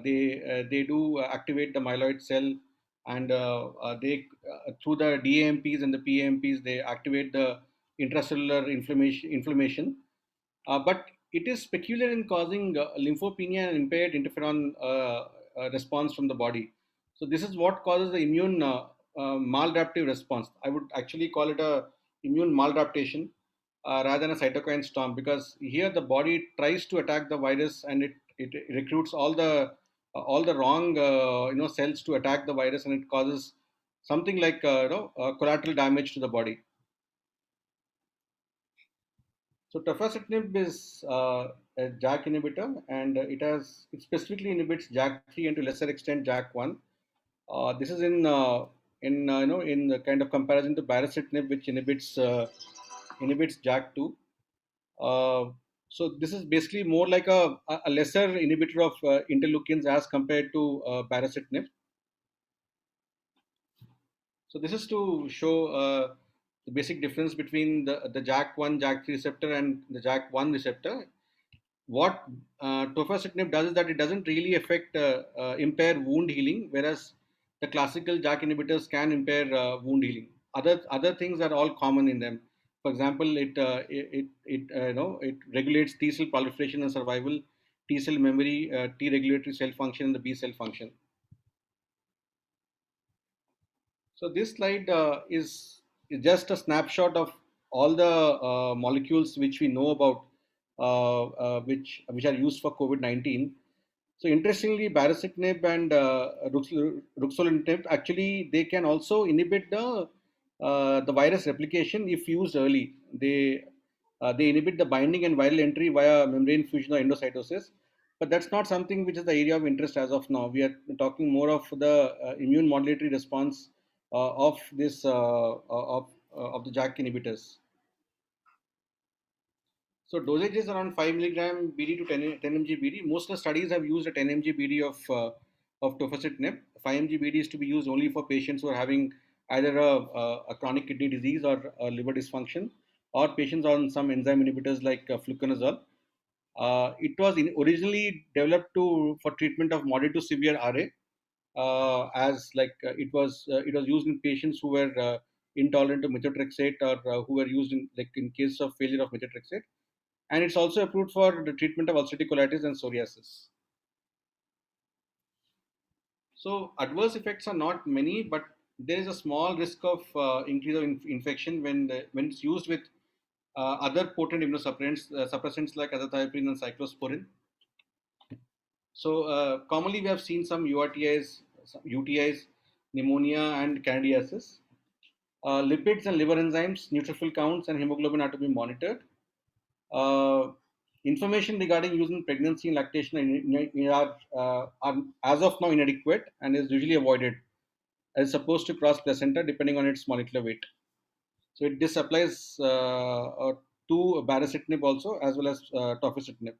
They do activate the myeloid cell, and they through the DAMPs and the PAMPs they activate the intracellular inflammation. But it is peculiar in causing lymphopenia and impaired interferon response from the body. So this is what causes the immune maladaptive response. I would actually call it a immune maladaptation rather than a cytokine storm, because here the body tries to attack the virus, and it recruits all the wrong cells to attack the virus, and it causes something like collateral damage to the body. So tofacitinib is a JAK inhibitor, and it specifically inhibits JAK3 and to lesser extent JAK1. This is in the kind of comparison to baricitinib, which inhibits JAK2. So this is basically more like a lesser inhibitor of interleukins as compared to baricitinib. So this is to show the basic difference between the JAK1, JAK3 receptor and the JAK1 receptor. What tofacitinib does is that it doesn't really impair wound healing, whereas the classical JAK inhibitors can impair wound healing. Other things are all common in them. For example, it regulates T cell proliferation and survival, T cell memory, T regulatory cell function, and the B cell function. So this slide is just a snapshot of all the molecules which we know about, which are used for COVID-19. So interestingly, baricitinib and ruxolitinib, actually they can also inhibit the virus replication if used early. They inhibit the binding and viral entry via membrane fusion or endocytosis. But that's not something which is the area of interest as of now. We are talking more of the immune modulatory response of this of the JAK inhibitors. So dosage is around 5 milligram BD to 10 mg BD. Most of the studies have used a 10 mg BD of tofacitinib. 5 mg BD is to be used only for patients who are having either a chronic kidney disease or a liver dysfunction, or patients on some enzyme inhibitors like fluconazole. It was originally developed for treatment of moderate to severe RA. It was used in patients who were intolerant to methotrexate, or who were used in case of failure of methotrexate, and it's also approved for the treatment of ulcerative colitis and psoriasis. So adverse effects are not many, but there is a small risk of increase of infection when it's used with other potent immunosuppressants like azathioprine and cyclosporin. So commonly we have seen some UTIs, pneumonia, and candidiasis. Lipids and liver enzymes, neutrophil counts, and hemoglobin are to be monitored. Information regarding use in pregnancy and lactation are as of now inadequate and is usually avoided, as supposed to cross placenta depending on its molecular weight. So this applies to baricitinib also, as well as tofacitinib.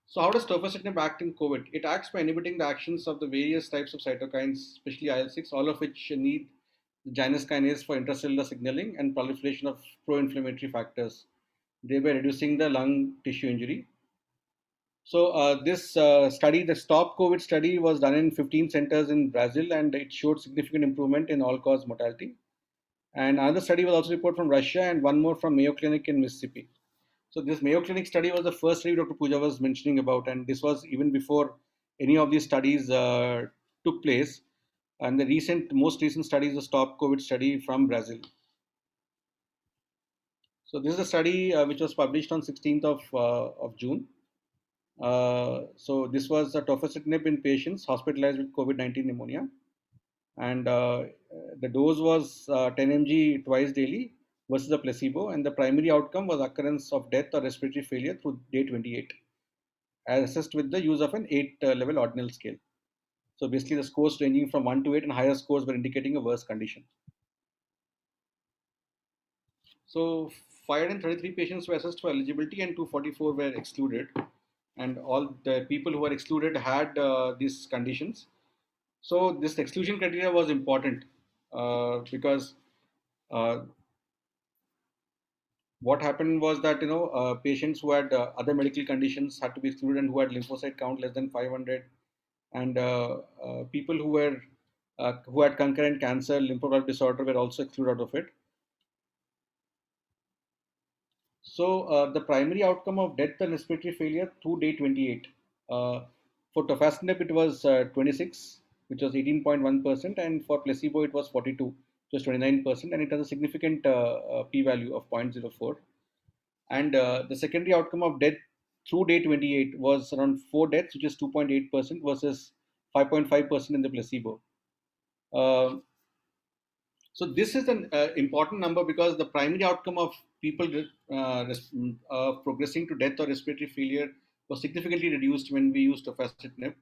So how does tofacitinib act in COVID? It acts by inhibiting the actions of the various types of cytokines, especially IL-6, all of which need the Janus kinase for intracellular signaling and proliferation of pro-inflammatory factors, thereby reducing the lung tissue injury. So this study, the Stop COVID study, was done in 15 centers in Brazil, and it showed significant improvement in all-cause mortality. And another study was also reported from Russia, and one more from Mayo Clinic in Mississippi. So this Mayo Clinic study was the first study Dr. Pooja was mentioning about, and this was even before any of these studies took place. And the most recent study is the Stop COVID study from Brazil. So this is a study which was published on 16th of June. So this was tofacitinib in patients hospitalized with COVID-19 pneumonia, and the dose was 10 mg twice daily versus a placebo, and the primary outcome was occurrence of death or respiratory failure through day 28, as assessed with the use of an 8-level ordinal scale. So basically, the scores ranging from 1 to 8, and higher scores were indicating a worse condition. So 533 patients were assessed for eligibility, and 244 were excluded. And all the people who were excluded had these conditions. So this exclusion criteria was important because what happened was that patients who had other medical conditions had to be excluded, and who had lymphocyte count less than 500, and people who had concurrent cancer, lymphocyte disorder were also excluded out of it. So the primary outcome of death and respiratory failure through day 28. For tofacitinib, it was 26, which was 18.1%, and for placebo, it was 42, which was 29%, and it has a significant p-value of 0.04. And the secondary outcome of death through day 28 was around 4 deaths, which is 2.8% versus 5.5% in the placebo. So this is an important number because the primary outcome of people progressing to death or respiratory failure was significantly reduced when we used tofacitinib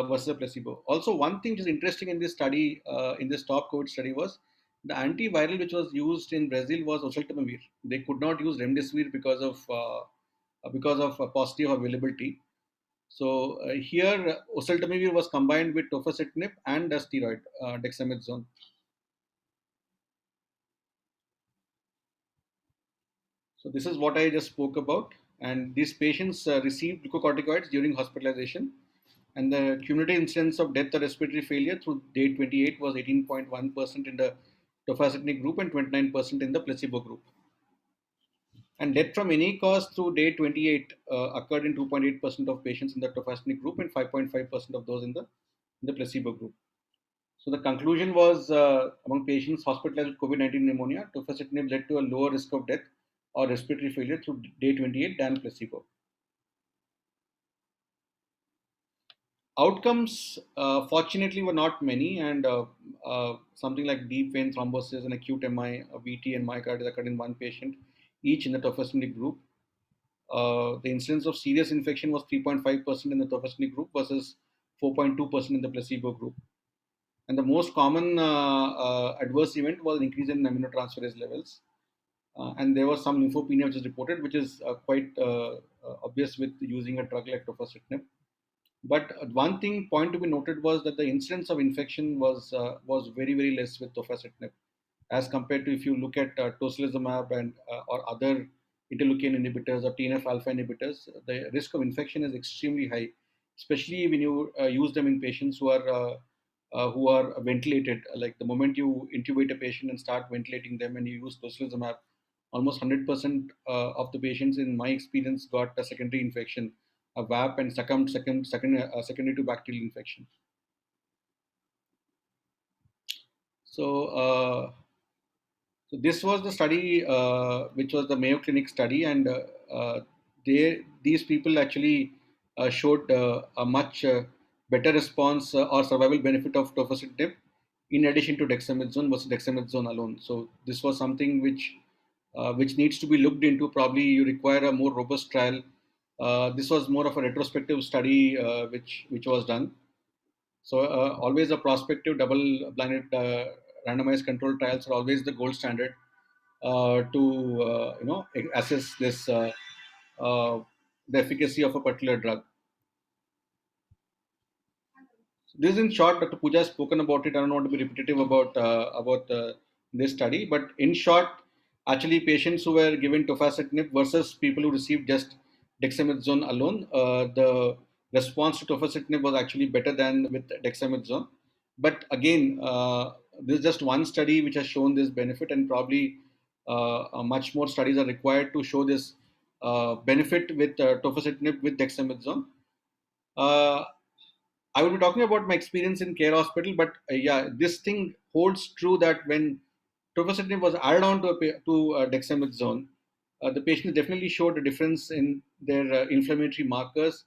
versus a placebo. Also, one thing which is interesting in this study, in this top COVID study, was the antiviral which was used in Brazil was oseltamivir. They could not use remdesivir because of positive availability. So here, oseltamivir was combined with tofacitinib and a steroid, dexamethasone. So this is what I just spoke about, and these patients received glucocorticoids during hospitalization, and the cumulative incidence of death or respiratory failure through day 28 was 18.1% in the tofacitinib group and 29% in the placebo group. And death from any cause through day 28 occurred in 2.8% of patients in the tofacitinib group and 5.5% of those in the placebo group. So the conclusion was among patients hospitalized with COVID-19 pneumonia, tofacitinib led to a lower risk of death or respiratory failure through day 28 than placebo. Outcomes, fortunately, were not many, and something like deep vein thrombosis and acute MI, VT, and myocarditis occurred in one patient, each in the tofacitinib group. The incidence of serious infection was 3.5% in the tofacitinib group versus 4.2% in the placebo group. And the most common adverse event was an increase in aminotransferase levels. And there was some lymphopenia which is reported, which is quite obvious with using a drug like tofacitinib. But one point to be noted was that the incidence of infection was very, very less with tofacitinib as compared to if you look at tocilizumab and or other interleukin inhibitors or TNF alpha inhibitors. The risk of infection is extremely high, especially when you use them in patients who are ventilated. Like the moment you intubate a patient and start ventilating them and you use tocilizumab, almost 100% of the patients in my experience got a secondary infection, a VAP, and succumbed secondary to bacterial infection. So this was the study, which was the Mayo Clinic study, and these people actually showed a much better response or survival benefit of tofacitinib in addition to dexamethasone versus dexamethasone alone. So this was something which needs to be looked into. Probably you require a more robust trial. This was more of a retrospective study which was done. So always a prospective double-blinded randomized controlled trials are always the gold standard to assess this the efficacy of a particular drug. This is in short. Dr. Pooja has spoken about it. I don't want to be repetitive about this study, but in short, actually patients who were given tofacitinib versus people who received just dexamethasone alone, the response to tofacitinib was actually better than with dexamethasone. But again, this is just one study which has shown this benefit, and probably much more studies are required to show this benefit with tofacitinib with dexamethasone. I will be talking about my experience in Care Hospital, but yeah, this thing holds true that when tofacitinib was added on to dexamethasone, the patients definitely showed a difference in their inflammatory markers,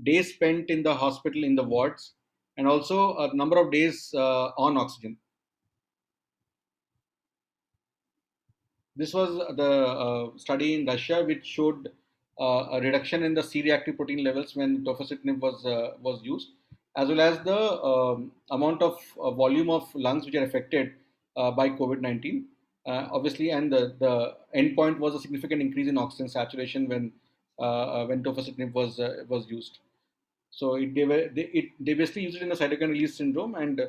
days spent in the hospital in the wards, and also a number of days on oxygen. This was the study in Russia which showed a reduction in the C-reactive protein levels when tofacitinib was used, as well as the amount of volume of lungs which are affected by COVID-19. Obviously, and the endpoint was a significant increase in oxygen saturation when tofacitinib was used. So they basically used it in the cytokine release syndrome, and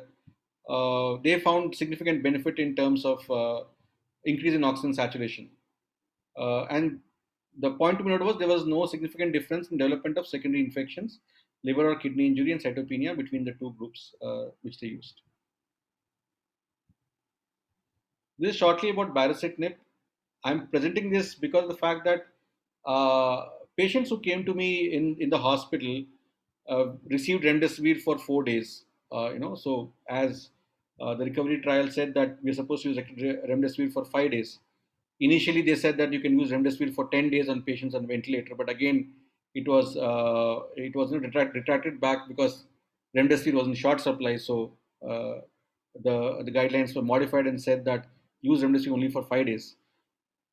they found significant benefit in terms of increase in oxygen saturation. And the point to be noted was there was no significant difference in development of secondary infections, liver or kidney injury, and cytopenia between the two groups which they used. This is shortly about baricitinib. I'm presenting this because of the fact that patients who came to me in the hospital received remdesivir for 4 days. So as the recovery trial said that we're supposed to use remdesivir for 5 days. Initially, they said that you can use remdesivir for 10 days on patients on ventilator, but again, it was retracted back because remdesivir was in short supply. So the guidelines were modified and said that use remdesivir only for 5 days.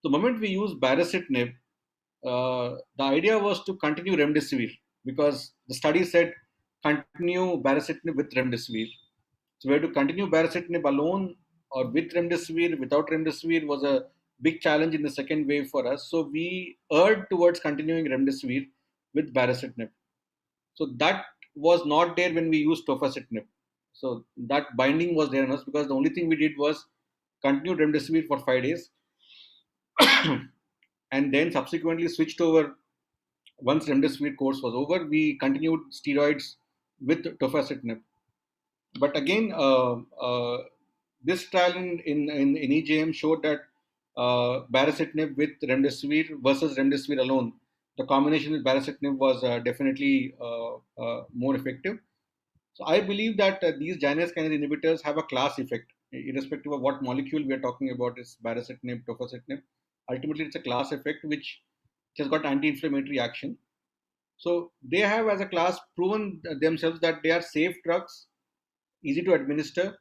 The moment we use baricitinib, the idea was to continue remdesivir because the study said continue baricitinib with remdesivir. So we had to continue baricitinib alone or with remdesivir, without remdesivir was a big challenge in the second wave for us. So we erred towards continuing remdesivir with baricitinib. So that was not there when we used tofacitinib. So that binding was there in us because the only thing we did was continue remdesivir for 5 days and then subsequently switched over. Once remdesivir course was over, we continued steroids with tofacitinib. But again, this trial in EJM showed that baricitinib with remdesivir versus remdesivir alone, the combination with baricitinib was definitely more effective. So I believe that these Janus kinase inhibitors have a class effect, irrespective of what molecule we are talking about, is baricitinib, tofacitinib. Ultimately, it's a class effect which has got anti-inflammatory action. So they have, as a class, proven themselves that they are safe drugs, easy to administer,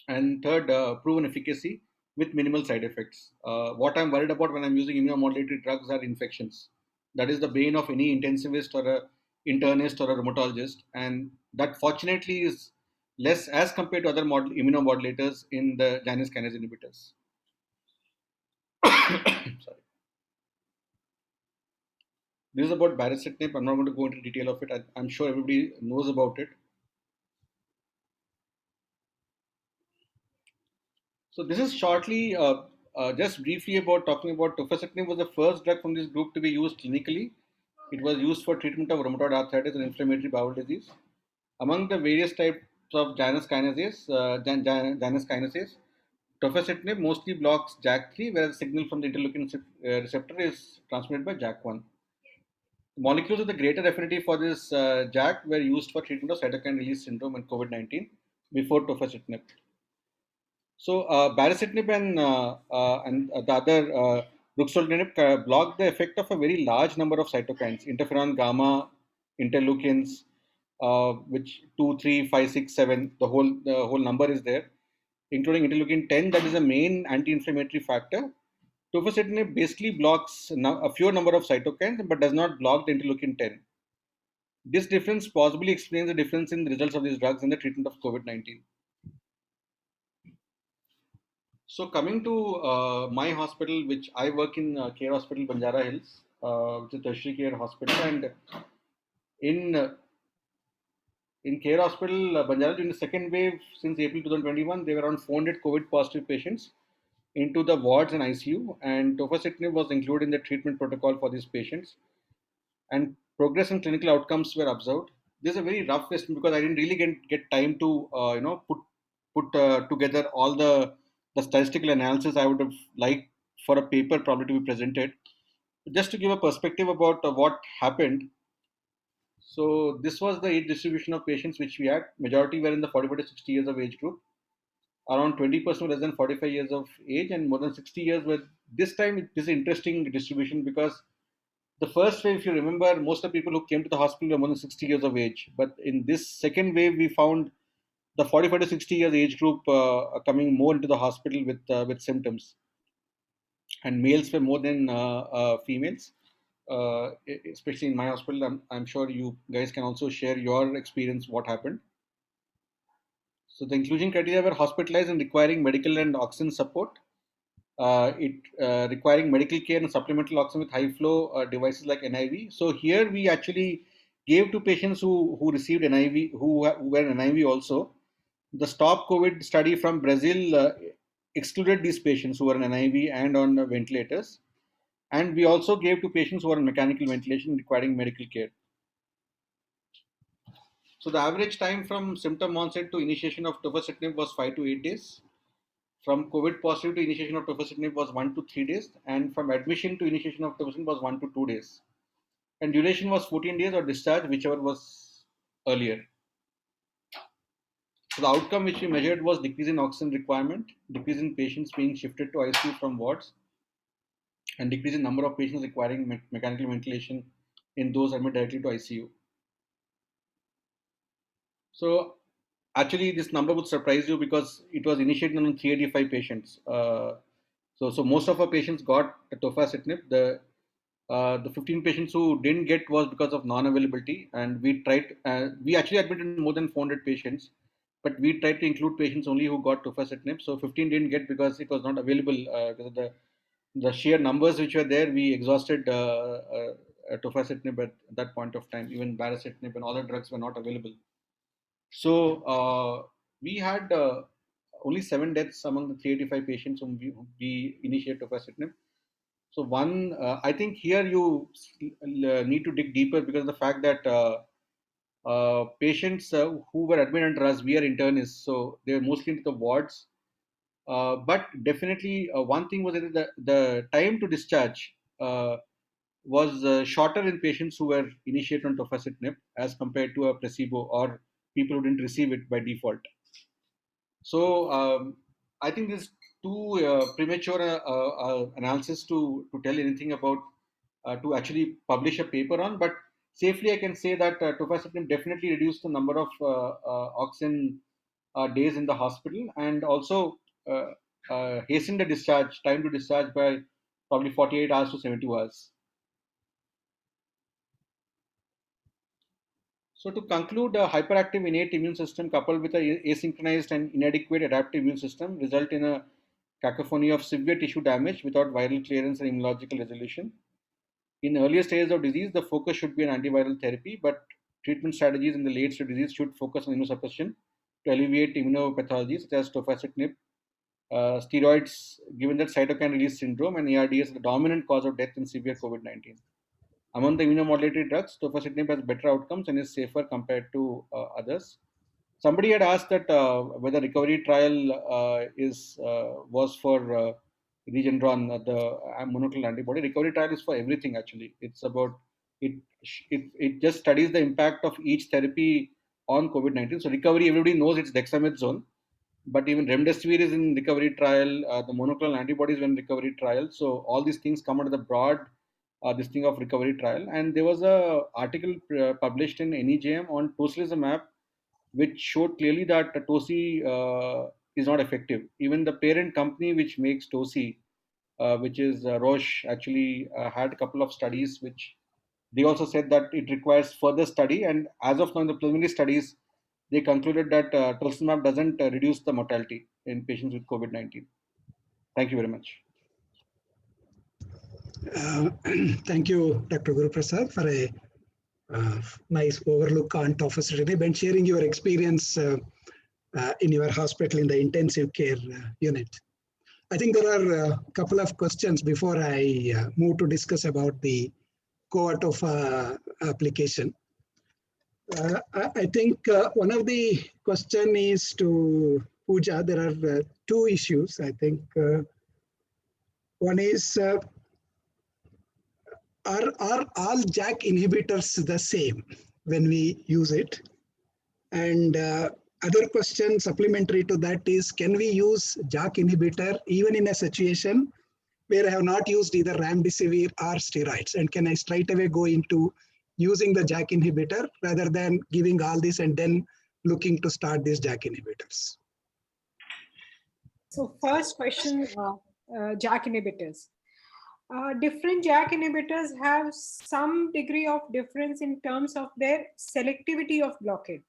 and third, proven efficacy with minimal side effects. What I'm worried about when I'm using immunomodulatory drugs are infections. That is the bane of any intensivist or a internist or a rheumatologist, and that fortunately is less as compared to other immunomodulators in the Janus kinase inhibitors. Sorry. This is about baricitinib. I'm not going to go into detail of it. I'm sure everybody knows about it. So this is shortly, just briefly about talking about tofacitinib was the first drug from this group to be used clinically. It was used for treatment of rheumatoid arthritis and inflammatory bowel disease. Among the various types of Janus kinases, tofacitinib mostly blocks JAK3, whereas the signal from the interleukin receptor is transmitted by JAK1. Molecules with a greater affinity for this JAK were used for treatment of cytokine release syndrome and COVID-19 before tofacitinib. So baricitinib and the other ruxolitinib block the effect of a very large number of cytokines, interferon gamma, interleukins, which 2, 3, 5, 6, 7, the whole number is there, including interleukin 10, that is the main anti-inflammatory factor. Tofacitinib basically blocks a fewer number of cytokines but does not block the interleukin 10. This difference possibly explains the difference in the results of these drugs in the treatment of COVID-19. So coming to my hospital, which I work in, Care Hospital Banjara Hills, which is a tertiary care hospital, and in Care Hospital Banjara, during the second wave since April 2021, there were around 400 COVID positive patients into the wards and ICU, and tofacitinib was included in the treatment protocol for these patients, and progress in clinical outcomes were observed. This is a very rough estimate because I didn't really get time to put together all the statistical analysis I would have liked for a paper probably to be presented. Just to give a perspective about what happened. So this was the age distribution of patients which we had. Majority were in the 45 to 60 years of age group. Around 20% were less than 45 years of age, and more than 60 years were. This time it is an interesting distribution because the first wave, if you remember, most of the people who came to the hospital were more than 60 years of age. But in this second wave, we found the 45 to 60 years age group coming more into the hospital with symptoms. and males were more than females. Especially in my hospital, I'm sure you guys can also share your experience, what happened. So the inclusion criteria were hospitalized and requiring medical and oxygen support. Requiring medical care and supplemental oxygen with high flow devices like NIV. So here we actually gave to patients who received NIV, who were in NIV also. The Stop COVID study from Brazil excluded these patients who were in NIV and on ventilators. And we also gave to patients who are on mechanical ventilation requiring medical care. So the average time from symptom onset to initiation of tofacitinib was 5 to 8 days. From COVID positive to initiation of tofacitinib was 1 to 3 days, and from admission to initiation of tofacitinib was 1 to 2 days. And duration was 14 days or discharge, whichever was earlier. So the outcome which we measured was decrease in oxygen requirement, decrease in patients being shifted to ICU from wards, and decrease in number of patients requiring mechanical ventilation in those admitted directly to ICU. So actually, this number would surprise you because it was initiated on 385 patients. So most of our patients got tofacitinib. The 15 patients who didn't get was because of non-availability, and we tried. We actually admitted more than 400 patients, but we tried to include patients only who got tofacitinib. So 15 didn't get because it was not available. Because of the sheer numbers which were there, we exhausted tofacitinib at that point of time. Even baricitinib and other drugs were not available. So we had only 7 deaths among the 385 patients whom we initiated tofacitinib. So one, I think here you need to dig deeper because of the fact that patients who were admitted under us, we are internists, so they were mostly into the wards. But definitely one thing was that the time to discharge was shorter in patients who were initiated on tofacitinib as compared to a placebo or people who didn't receive it by default. So I think this too premature analysis to tell anything about to actually publish a paper on, but safely I can say that tofacitinib definitely reduced the number of oxygen days in the hospital, and also hastened the time to discharge by probably 48 hours to 72 hours. So to conclude, a hyperactive innate immune system coupled with an asynchronized and inadequate adaptive immune system result in a cacophony of severe tissue damage without viral clearance and immunological resolution. In earlier stages of disease, the focus should be on antiviral therapy, but treatment strategies in the late stage disease should focus on immunosuppression to alleviate immunopathology such as tofacitinib, steroids, given that cytokine release syndrome and ARDS are the dominant cause of death in severe COVID-19. Among the immunomodulatory drugs, tofacitinib has better outcomes and is safer compared to others. Somebody had asked that whether recovery trial was for Regeneron, the monoclonal antibody. Recovery trial is for everything actually. It's about it just studies the impact of each therapy on COVID-19. So recovery, everybody knows it's dexamethasone, but even remdesivir is in recovery trial. The monoclonal antibodies were in recovery trial. So all these things come under the broad this thing of recovery trial. And there was a article published in NEJM on tocilizumab, which showed clearly that toci is not effective. Even the parent company which makes toci, which is Roche, actually had a couple of studies which they also said that it requires further study. And as of now, in the preliminary studies, they concluded that tocilizumab doesn't reduce the mortality in patients with COVID-19. Thank you very much. Thank you, Dr. Guru Prasad, for a nice overlook on tofacitinib and sharing your experience in your hospital in the intensive care unit. I think there are a couple of questions before I move to discuss about the cohort of application. I think one of the question is to Pooja. There are two issues. I think one is, are all JAK inhibitors the same when we use it? And other question supplementary to that is, can we use JAK inhibitor even in a situation where I have not used either remdesivir or steroids? And can I straight away go into using the JAK inhibitor rather than giving all this and then looking to start these JAK inhibitors? So first question, JAK inhibitors. Different JAK inhibitors have some degree of difference in terms of their selectivity of blockade.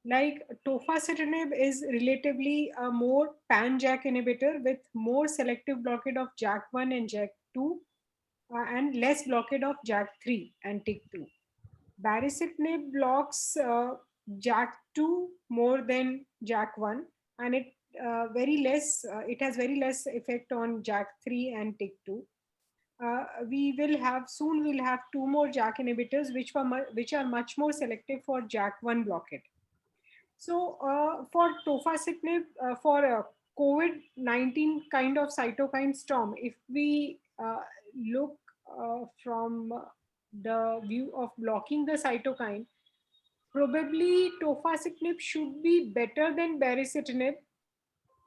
Like tofacitinib is relatively a more pan-JAK inhibitor with more selective blockade of JAK1 and JAK2 and less blockade of JAK3 and TYK2. Baricitinib blocks JAK2 more than JAK1, and it has very less effect on JAK3 and TYK2. We'll have two more JAK inhibitors which are much more selective for JAK1 blockade. So for tofacitinib, for a COVID-19 kind of cytokine storm, if we look from the view of blocking the cytokine, probably tofacitinib should be better than baricitinib,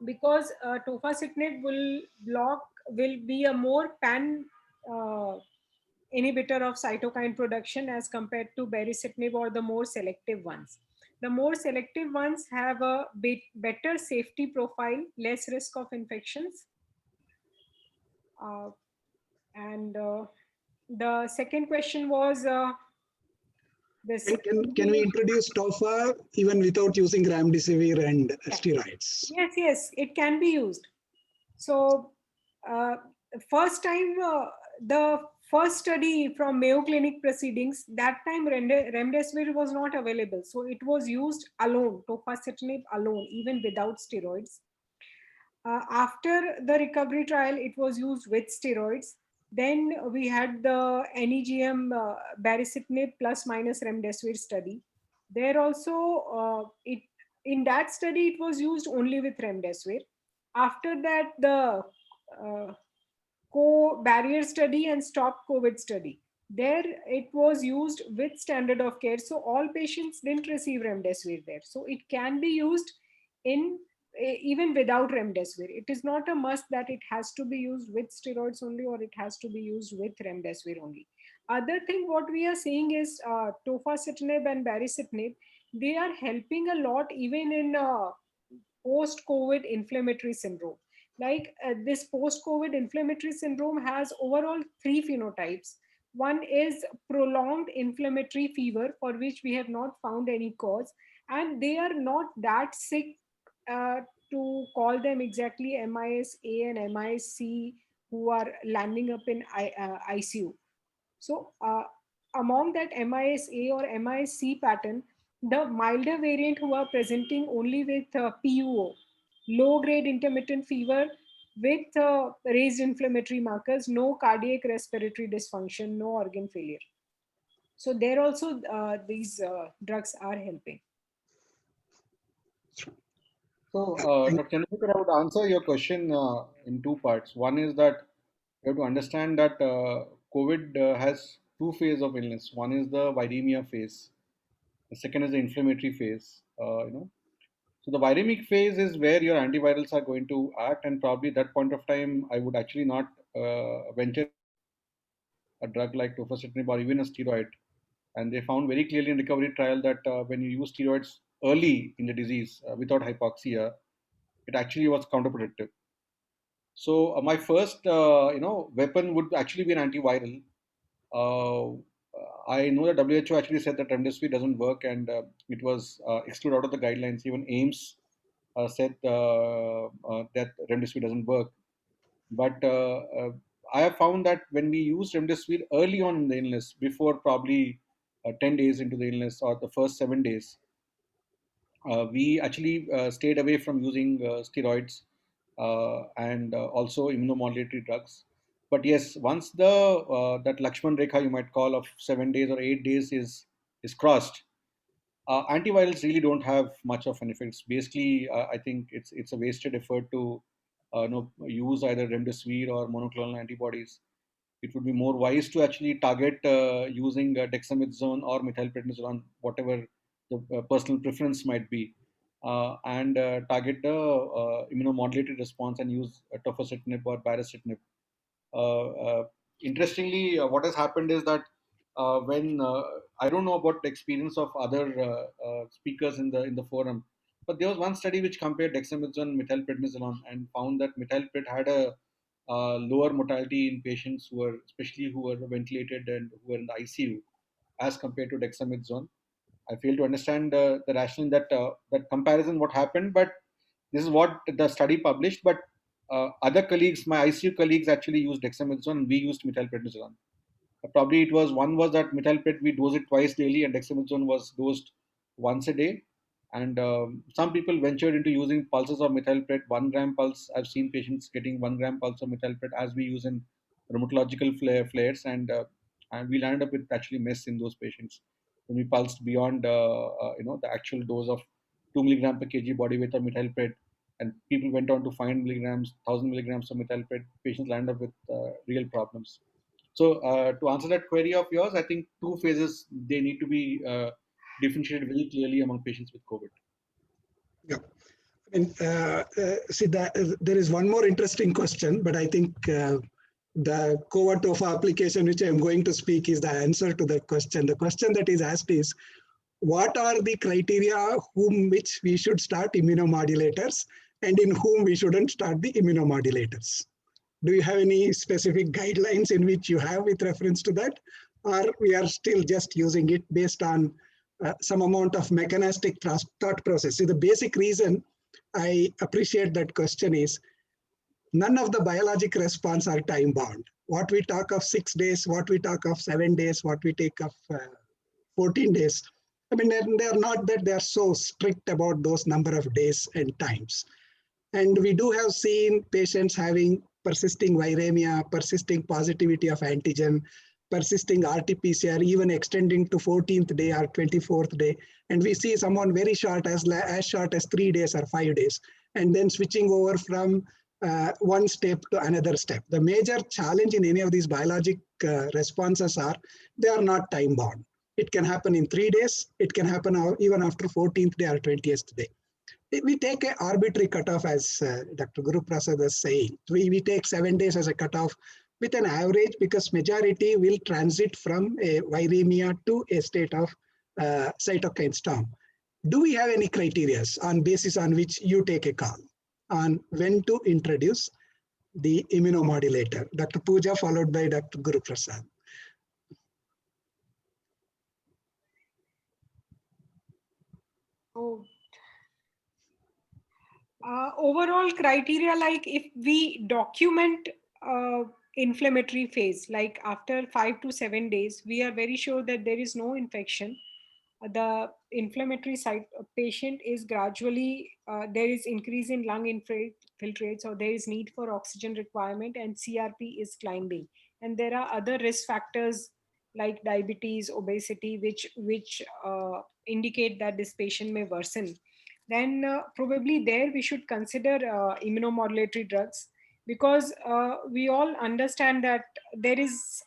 because tofacitinib will be a more pan inhibitor of cytokine production as compared to baricitinib or the more selective ones. The more selective ones have a better safety profile, less risk of infections. And the second question was this. Can we introduce TOFA even without using remdesivir and steroids? Yes, it can be used. So first time, the first study from Mayo Clinic proceedings, that time remdesivir was not available. So it was used alone, tofacitinib alone, even without steroids. After the recovery trial, it was used with steroids. Then we had the NEGM baricitinib plus minus remdesivir study. There also, in that study, it was used only with remdesivir. After that, the co-barrier study and stop COVID study. There it was used with standard of care. So all patients didn't receive remdesivir there. So it can be used in even without remdesivir. It is not a must that it has to be used with steroids only or it has to be used with remdesivir only. Other thing what we are seeing is tofacitinib and baricitinib, they are helping a lot even in post-COVID inflammatory syndrome. Like this post-COVID inflammatory syndrome has overall 3 phenotypes. One is prolonged inflammatory fever, for which we have not found any cause, and they are not that sick to call them exactly MIS-A and MIS-C who are landing up in ICU. So among that MIS-A or MIS-C pattern, the milder variant who are presenting only with PUO, low grade intermittent fever with raised inflammatory markers, no cardiac respiratory dysfunction, no organ failure. So there also these drugs are helping. So, Dr. Chandrasekhar, I would answer your question in two parts. One is that you have to understand that COVID has two phases of illness. One is the viremia phase. The second is the inflammatory phase. So the viremic phase is where your antivirals are going to act, and probably at that point of time, I would actually not venture a drug like tofacitinib or even a steroid. And they found very clearly in recovery trial that when you use steroids early in the disease without hypoxia, it actually was counterproductive. So my first, weapon would actually be an antiviral. I know that WHO actually said that remdesivir doesn't work, and it was excluded out of the guidelines. Even AIMS said that remdesivir doesn't work. But I have found that when we use remdesivir early on in the illness, before probably 10 days into the illness or the first 7 days, we actually stayed away from using steroids and also immunomodulatory drugs. But yes, once the that Lakshman Rekha you might call of 7 days or 8 days is crossed, antivirals really don't have much of an effect. Basically, I think it's a wasted effort to use either remdesivir or monoclonal antibodies. It would be more wise to actually target using dexamethasone or methylprednisolone, whatever the personal preference might be, and target the immunomodulated response and use tofacitinib or baricitinib. Interestingly, what has happened is that when I don't know about the experience of other speakers in the forum, but there was one study which compared dexamethasone and methylprednisolone and found that methylpred had a lower mortality in patients especially who were ventilated and who were in the ICU as compared to dexamethasone. I fail to understand the rationale that comparison what happened, but this is what the study published. But other colleagues, my ICU colleagues, actually used dexamethasone, and we used methylprednisolone. Probably it was that methylpred we dose it twice daily, and dexamethasone was dosed once a day. And some people ventured into using pulses of methylpred, 1 gram pulse. I've seen patients getting 1 gram pulse of methylpred as we use in rheumatological flares, and we landed up with actually mess in those patients when we pulsed beyond the actual dose of 2 milligram per kg body weight of methylpred, and people went on to 500 milligrams, 1,000 milligrams of methylpred. Patients landed up with real problems. So to answer that query of yours, I think two phases, they need to be differentiated very clearly among patients with COVID. Yeah. I mean, see, there is one more interesting question, but I think the cohort of application which I'm going to speak is the answer to that question. The question that is asked is, what are the criteria which we should start immunomodulators and in whom we shouldn't start the immunomodulators? Do you have any specific guidelines in which you have with reference to that? Or we are still just using it based on some amount of mechanistic thought process? See, the basic reason I appreciate that question is none of the biologic response are time bound. What we talk of 6 days, what we talk of 7 days, what we take of 14 days. I mean, they're not that they're so strict about those number of days and times. And we do have seen patients having persisting viremia, persisting positivity of antigen, persisting RT-PCR, even extending to 14th day or 24th day. And we see someone very short, as short as 3 days or 5 days, and then switching over from one step to another step. The major challenge in any of these biologic responses are they are not time bound. It can happen in 3 days. It can happen even after 14th day or 20th day. We take an arbitrary cutoff, as Dr. Guru Prasad was saying. We take 7 days as a cutoff with an average, because majority will transit from a viremia to a state of cytokine storm. Do we have any criteria on basis on which you take a call on when to introduce the immunomodulator? Dr. Pooja, followed by Dr. Guru Prasad. Oh. Overall criteria, like if we document inflammatory phase, like after 5 to 7 days, we are very sure that there is no infection. The inflammatory site patient is gradually, there is increase in lung infiltrates, or there is need for oxygen requirement, and CRP is climbing. And there are other risk factors like diabetes, obesity, which indicate that this patient may worsen. Then probably there we should consider immunomodulatory drugs, because we all understand that there is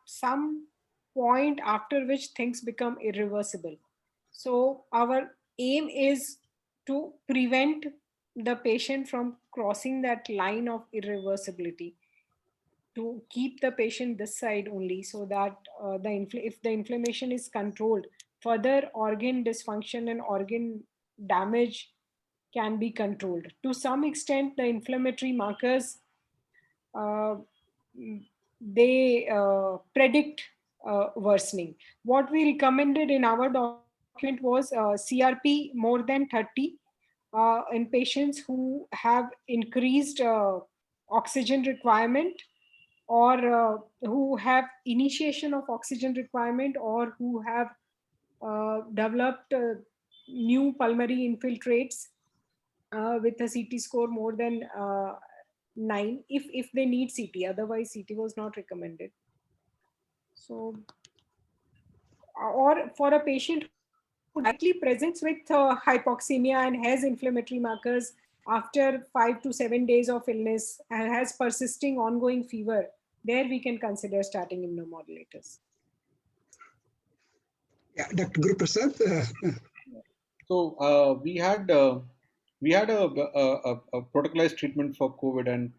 some point after which things become irreversible. So our aim is to prevent the patient from crossing that line of irreversibility, to keep the patient this side only, so that if the inflammation is controlled, further organ dysfunction and organ damage can be controlled. To some extent, the inflammatory markers, they predict worsening. What we recommended in our document was CRP more than 30 in patients who have increased oxygen requirement, or who have initiation of oxygen requirement, or who have developed new pulmonary infiltrates with a CT score more than 9, if they need CT. Otherwise, CT was not recommended. So, or for a patient who directly presents with hypoxemia and has inflammatory markers after 5 to 7 days of illness and has persisting ongoing fever, there we can consider starting immunomodulators. Yeah, Dr. Guru Prasad. So we had a protocolized treatment for COVID, and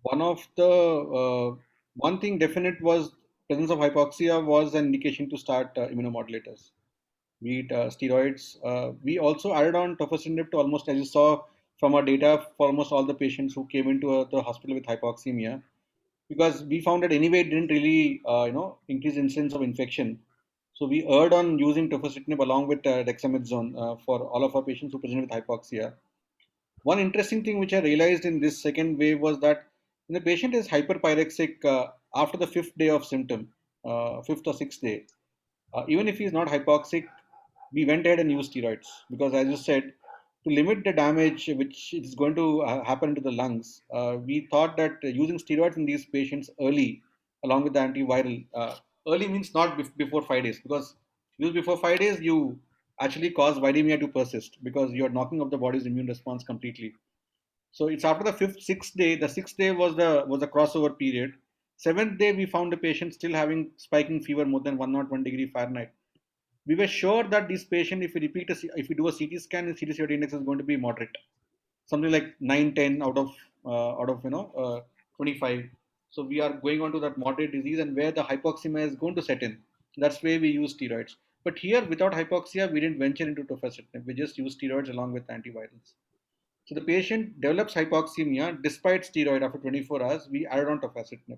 one thing definite was presence of hypoxia was an indication to start immunomodulators, be it steroids. We also added on tofacitinib to almost, as you saw, from our data for almost all the patients who came into the hospital with hypoxemia, because we found that anyway it didn't really increase incidence of infection. So we erred on using tofacitinib along with dexamethasone for all of our patients who presented with hypoxia. One interesting thing which I realized in this second wave was that when the patient is hyperpyrexic after the 5th day of symptom, 5th or 6th day, even if he is not hypoxic, we went ahead and used steroids, because as you said, to limit the damage which is going to happen to the lungs, we thought that using steroids in these patients early, along with the antiviral, early means not before 5 days, because use before 5 days, you actually cause viremia to persist because you're knocking off the body's immune response completely. So it's after the 5th, 6th day. The 6th day was the crossover period. 7th day, we found the patient still having spiking fever more than 101 degree Fahrenheit. We were sure that this patient, if we do a CT scan, the CT severity index is going to be moderate, something like 9, 10 out of 25. So we are going on to that moderate disease, and where the hypoxemia is going to set in. That's where we use steroids. But here, without hypoxia, we didn't venture into tofacitinib. We just used steroids along with antivirals. So the patient develops hypoxemia despite steroid after 24 hours. We added on tofacitinib.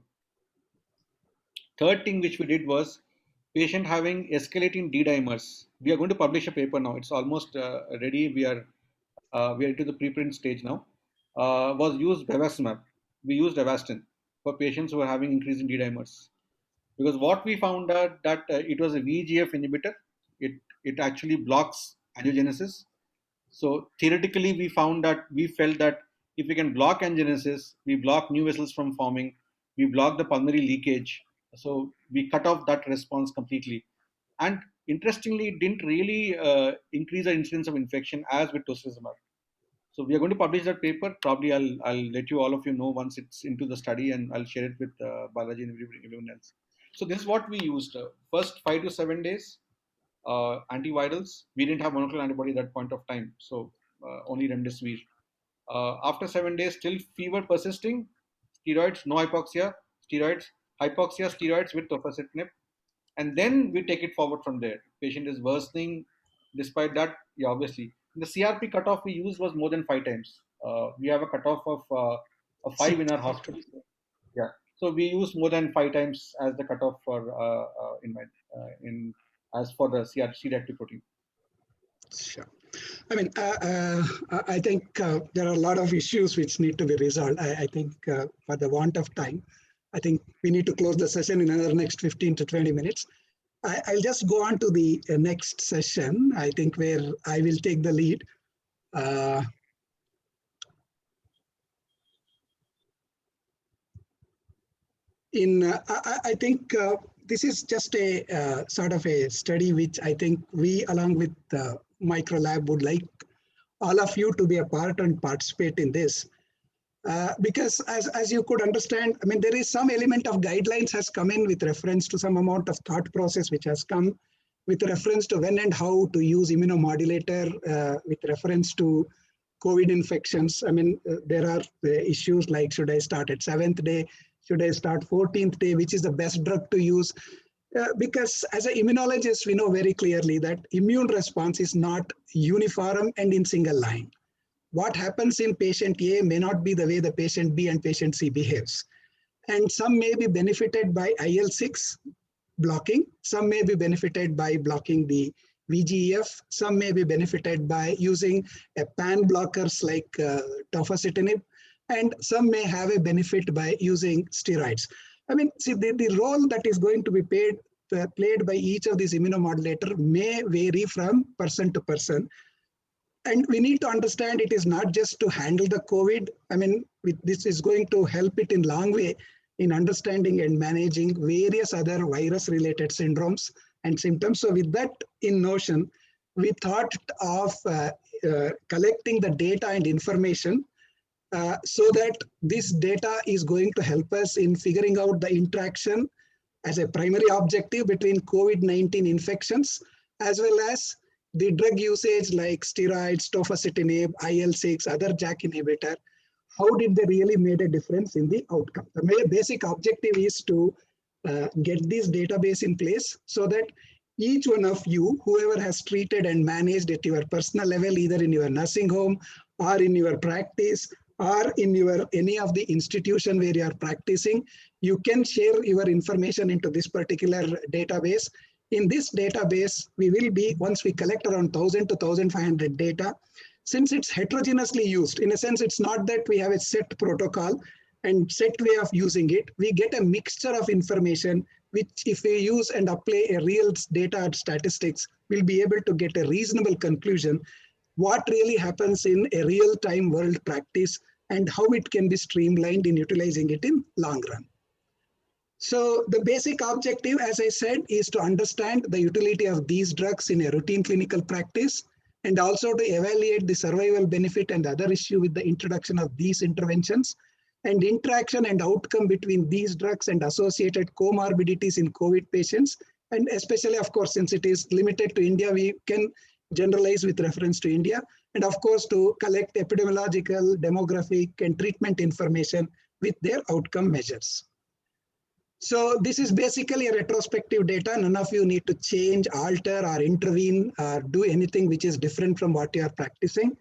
Third thing which we did was patient having escalating D-dimers. We are going to publish a paper now. It's almost ready. We are into the preprint stage now. Was used bevacizumab. We used Avastin for patients who are having increasing D-dimers. Because what we found out that it was a VEGF inhibitor. It actually blocks angiogenesis. So theoretically, we felt that if we can block angiogenesis, we block new vessels from forming, we block the pulmonary leakage. So we cut off that response completely. And interestingly, it didn't really increase the incidence of infection as with tocilizumab. So we are going to publish that paper. Probably I'll let you all of you know once it's into the study, and I'll share it with Balaji and everyone else. So this is what we used. First 5 to 7 days, antivirals. We didn't have monoclonal antibody at that point of time, so only remdesivir. After 7 days, still fever persisting, steroids, no hypoxia, steroids, hypoxia, steroids with tofacitinib, and then we take it forward from there. Patient is worsening. Despite that, yeah, obviously the CRP cutoff we used was more than 5 times. We have a cutoff of 5 in our hospital. Yeah, so we use more than 5 times as the cutoff for as for the C-reactive protein. Sure. I mean, I think there are a lot of issues which need to be resolved. I think for the want of time, I think we need to close the session in another next 15 to 20 minutes. I'll just go on to the next session, I think, where I will take the lead. I think this is just a sort of a study which I think we, along with Microlab, would like all of you to be a part and participate in this. Because as you could understand, I mean, there is some element of guidelines has come in with reference to some amount of thought process which has come with reference to when and how to use immunomodulator, with reference to COVID infections. I mean, there are issues like, should I start at 7th day? Should I start 14th day? Which is the best drug to use? Because as an immunologist, we know very clearly that immune response is not uniform and in single line. What happens in patient A may not be the way the patient B and patient C behaves. And some may be benefited by IL-6 blocking. Some may be benefited by blocking the VEGF. Some may be benefited by using a pan blockers like tofacitinib. And some may have a benefit by using steroids. I mean, see, the role that is going to be played by each of these immunomodulator may vary from person to person. And we need to understand it is not just to handle the COVID. I mean, this is going to help it in long way in understanding and managing various other virus-related syndromes and symptoms. So with that in notion, we thought of collecting the data and information so that this data is going to help us in figuring out the interaction as a primary objective between COVID-19 infections, as well as the drug usage like steroids, tofacitinib, IL-6, other JAK inhibitor. How did they really made a difference in the outcome? The basic objective is to get this database in place so that each one of you, whoever has treated and managed at your personal level, either in your nursing home or in your practice or in your any of the institution where you are practicing, you can share your information into this particular database. In this database, we will be, once we collect around 1,000 to 1,500 data, since it's heterogeneously used, in a sense, it's not that we have a set protocol and set way of using it. We get a mixture of information, which if we use and apply a real data and statistics, we'll be able to get a reasonable conclusion what really happens in a real-time world practice and how it can be streamlined in utilizing it in long run. So the basic objective, as I said, is to understand the utility of these drugs in a routine clinical practice, and also to evaluate the survival benefit and other issue with the introduction of these interventions, and interaction and outcome between these drugs and associated comorbidities in COVID patients. And especially, of course, since it is limited to India, we can generalize with reference to India. And of course, to collect epidemiological, demographic, and treatment information with their outcome measures. So this is basically a retrospective data. None of you need to change, alter, or intervene, or do anything which is different from what you are practicing.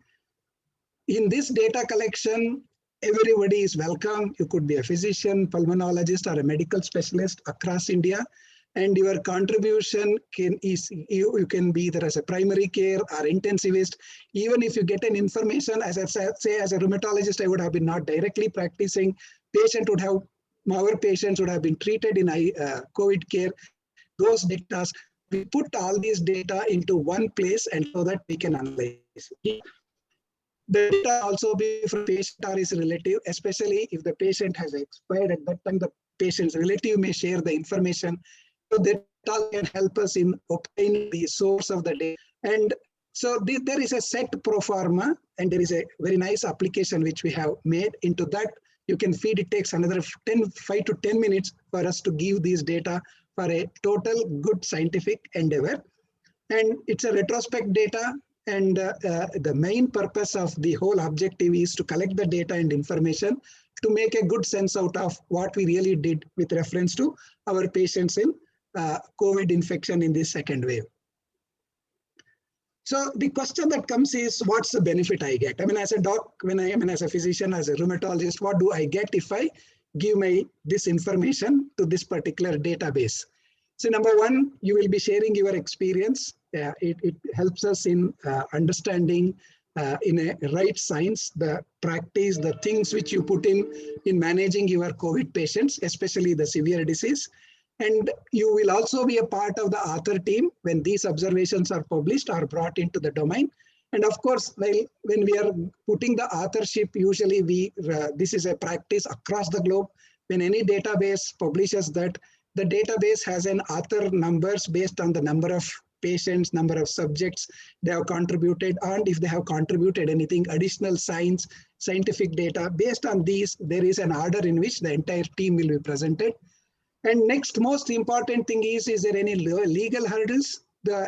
In this data collection, everybody is welcome. You could be a physician, pulmonologist, or a medical specialist across India. And your contribution you can be either as a primary care or intensivist. Even if you get an information, as I say, as a rheumatologist, I would have been not directly practicing. Our patients would have been treated in COVID care. Those data, we put all these data into one place and so that we can analyze. The data also be for patient or his relative, especially if the patient has expired at that time, the patient's relative may share the information. So that can help us in obtaining the source of the data. And so there is a set pro forma, and there is a very nice application which we have made. Into that you can feed. It takes another 5 to 10 minutes for us to give these data for a total good scientific endeavor. And it's a retrospect data. And the main purpose of the whole objective is to collect the data and information to make a good sense out of what we really did with reference to our patients in COVID infection in this second wave. So the question that comes is, what's the benefit I get? I mean, as a doc, as a physician, as a rheumatologist, what do I get if I give this information to this particular database? So number one, you will be sharing your experience. It helps us in understanding in a right science, the practice, the things which you put in managing your COVID patients, especially the severe disease. And you will also be a part of the author team when these observations are published or brought into the domain. And of course, when we are putting the authorship, usually this is a practice across the globe. When any database publishes that, the database has an author numbers based on the number of patients, number of subjects they have contributed, and if they have contributed anything additional scientific data. Based on these, there is an order in which the entire team will be presented. And next most important thing is there any legal hurdles?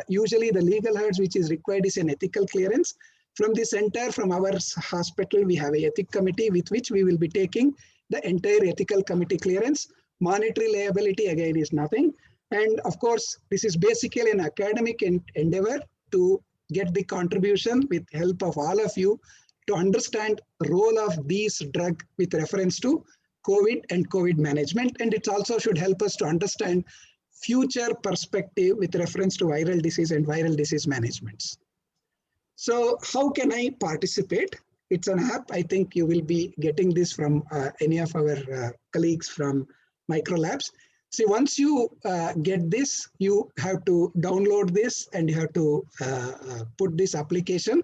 Usually the legal hurdles which is required is an ethical clearance. From the center, from our hospital, we have an ethics committee with which we will be taking the entire ethical committee clearance. Monetary liability again is nothing. And of course, this is basically an academic endeavor to get the contribution with help of all of you to understand role of these drug with reference to COVID and COVID management. And it also should help us to understand future perspective with reference to viral disease and viral disease managements. So how can I participate? It's an app. I think you will be getting this from any of our colleagues from Microlabs. See, once you get this, you have to download this and you have to put this application.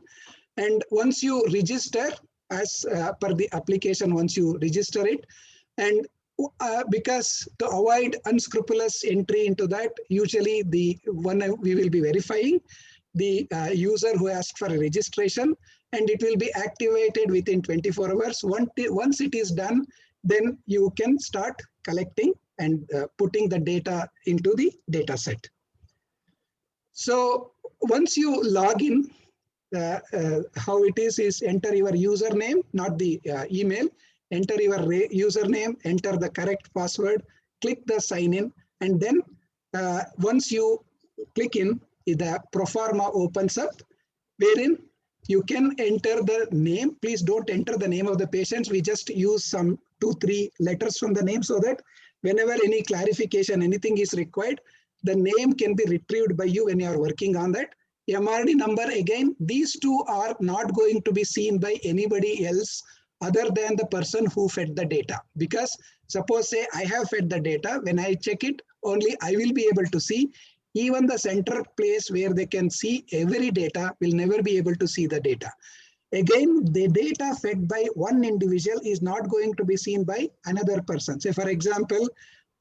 And once you register, as per the application, once you register it, and because to avoid unscrupulous entry into that, usually the one we will be verifying the user who asked for a registration, and it will be activated within 24 hours. Once it is done, then you can start collecting and putting the data into the data set. So once you log in, how it is enter your username, not the email, enter your username, enter the correct password, click the sign in, and then once you click in, the Proforma opens up, wherein You can enter the name. Please don't enter the name of the patients. We just use some 2-3 letters from the name so that whenever any clarification, anything is required, the name can be retrieved by you when you are working on that. MRD number, again, these two are not going to be seen by anybody else other than the person who fed the data. Because suppose say I have fed the data, when I check it, only I will be able to see. Even the center place where they can see every data will never be able to see the data. Again, the data fed by one individual is not going to be seen by another person. Say, for example,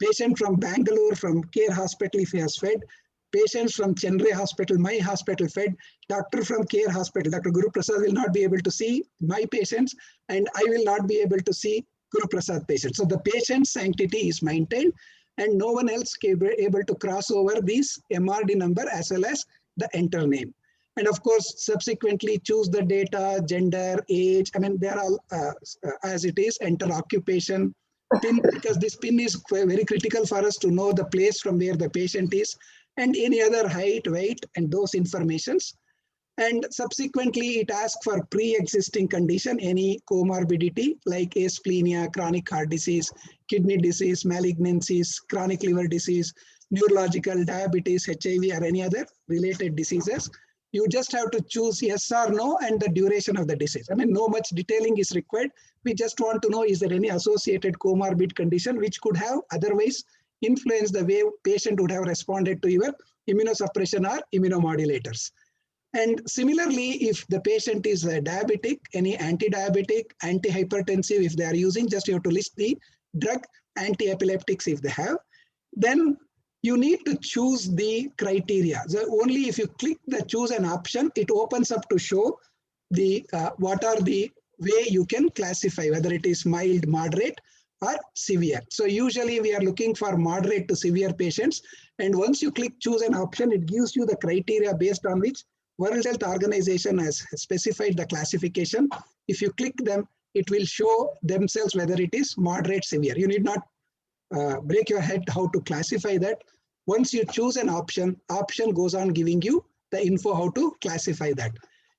patient from Bangalore, from Care Hospital, if he has fed, patients from Chenrai Hospital, my hospital fed, doctor from Care Hospital, Dr. Guru Prasad will not be able to see my patients, and I will not be able to see Guru Prasad patients. So the patient sanctity is maintained, and no one else can be able to cross over this MRD number as well as the enter name. And of course, subsequently choose the data, gender, age. I mean, they're all as it is, enter occupation, PIN, because this PIN is very critical for us to know the place from where the patient is, and any other height, weight, and those informations. And subsequently, it asks for pre-existing condition, any comorbidity like asplenia, chronic heart disease, kidney disease, malignancies, chronic liver disease, neurological, diabetes, HIV, or any other related diseases. You just have to choose yes or no and the duration of the disease. I mean, no much detailing is required. We just want to know, is there any associated comorbid condition which could have otherwise influenced the way patient would have responded to your immunosuppression or immunomodulators. And similarly, if the patient is diabetic, any anti-diabetic, anti-hypertensive, if they are using, just you have to list the drug, anti-epileptics if they have. Then you need to choose the criteria. So only if you click the choose an option, it opens up to show the what are the way you can classify, whether it is mild, moderate, or severe. So usually we are looking for moderate to severe patients. And once you click choose an option, it gives you the criteria based on which World Health Organization has specified the classification. If you click them, it will show themselves whether it is moderate, severe. You need not break your head how to classify that. Once you choose an option, option goes on giving you the info how to classify that.